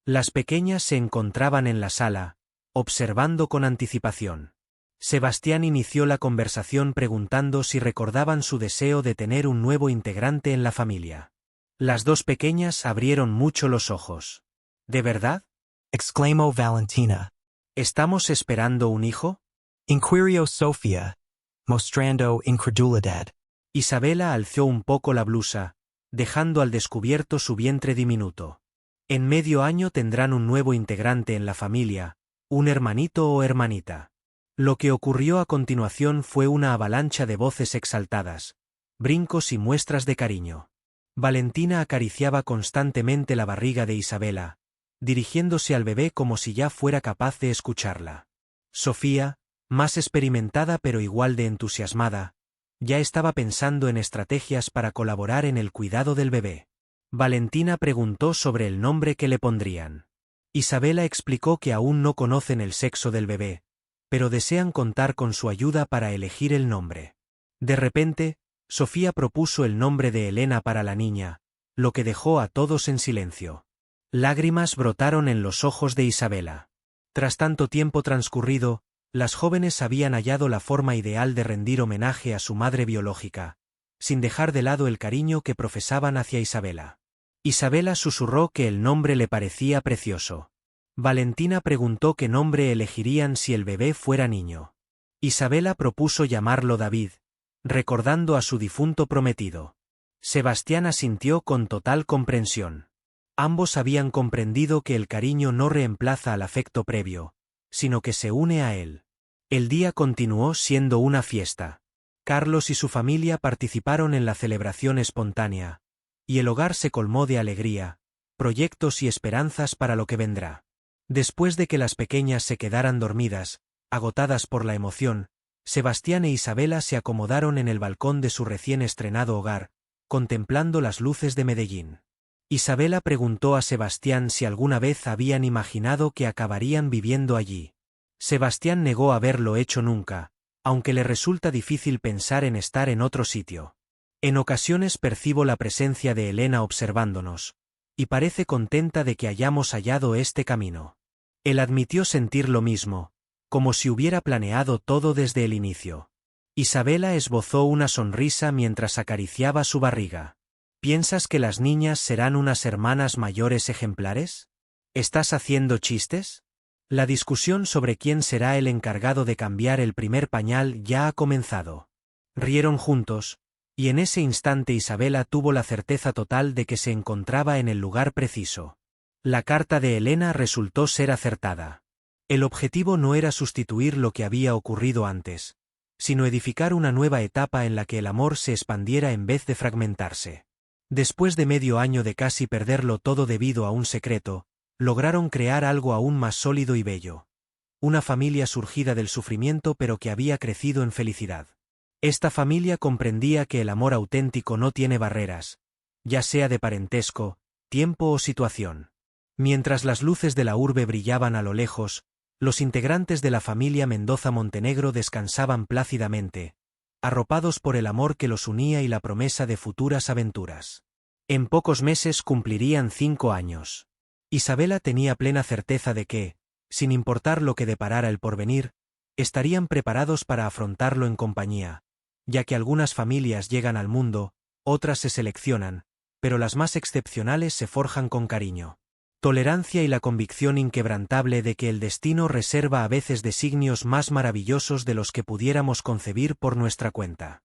Las pequeñas se encontraban en la sala, observando con anticipación. Sebastián inició la conversación preguntando si recordaban su deseo de tener un nuevo integrante en la familia. Las dos pequeñas abrieron mucho los ojos. ¿De verdad? Exclamó Valentina. ¿Estamos esperando un hijo? Inquirió Sofía, mostrando incredulidad. Isabela alzó un poco la blusa, dejando al descubierto su vientre diminuto. En medio año tendrán un nuevo integrante en la familia, un hermanito o hermanita. Lo que ocurrió a continuación fue una avalancha de voces exaltadas, brincos y muestras de cariño. Valentina acariciaba constantemente la barriga de Isabela, dirigiéndose al bebé como si ya fuera capaz de escucharla. Sofía, más experimentada pero igual de entusiasmada, ya estaba pensando en estrategias para colaborar en el cuidado del bebé. Valentina preguntó sobre el nombre que le pondrían. Isabela explicó que aún no conocen el sexo del bebé, pero desean contar con su ayuda para elegir el nombre. De repente, Sofía propuso el nombre de Elena para la niña, lo que dejó a todos en silencio. Lágrimas brotaron en los ojos de Isabela. Tras tanto tiempo transcurrido, las jóvenes habían hallado la forma ideal de rendir homenaje a su madre biológica, sin dejar de lado el cariño que profesaban hacia Isabela. Isabela susurró que el nombre le parecía precioso. Valentina preguntó qué nombre elegirían si el bebé fuera niño. Isabela propuso llamarlo David, recordando a su difunto prometido. Sebastián asintió con total comprensión. Ambos habían comprendido que el cariño no reemplaza al afecto previo, sino que se une a él. El día continuó siendo una fiesta. Carlos y su familia participaron en la celebración espontánea, y el hogar se colmó de alegría, proyectos y esperanzas para lo que vendrá. Después de que las pequeñas se quedaran dormidas, agotadas por la emoción, Sebastián e Isabela se acomodaron en el balcón de su recién estrenado hogar, contemplando las luces de Medellín. Isabela preguntó a Sebastián si alguna vez habían imaginado que acabarían viviendo allí. Sebastián negó haberlo hecho nunca, aunque le resulta difícil pensar en estar en otro sitio. En ocasiones percibo la presencia de Elena observándonos, y parece contenta de que hayamos hallado este camino. Él admitió sentir lo mismo, como si hubiera planeado todo desde el inicio. Isabela esbozó una sonrisa mientras acariciaba su barriga. ¿Piensas que las niñas serán unas hermanas mayores ejemplares? ¿Estás haciendo chistes? La discusión sobre quién será el encargado de cambiar el primer pañal ya ha comenzado. Rieron juntos, y en ese instante Isabela tuvo la certeza total de que se encontraba en el lugar preciso. La carta de Elena resultó ser acertada. El objetivo no era sustituir lo que había ocurrido antes, sino edificar una nueva etapa en la que el amor se expandiera en vez de fragmentarse. Después de medio año de casi perderlo todo debido a un secreto, lograron crear algo aún más sólido y bello. Una familia surgida del sufrimiento pero que había crecido en felicidad. Esta familia comprendía que el amor auténtico no tiene barreras, ya sea de parentesco, tiempo o situación. Mientras las luces de la urbe brillaban a lo lejos, los integrantes de la familia Mendoza Montenegro descansaban plácidamente, arropados por el amor que los unía y la promesa de futuras aventuras. En pocos meses cumplirían 5 años. Isabela tenía plena certeza de que, sin importar lo que deparara el porvenir, estarían preparados para afrontarlo en compañía, ya que algunas familias llegan al mundo, otras se seleccionan, pero las más excepcionales se forjan con cariño. Tolerancia y la convicción inquebrantable de que el destino reserva a veces designios más maravillosos de los que pudiéramos concebir por nuestra cuenta.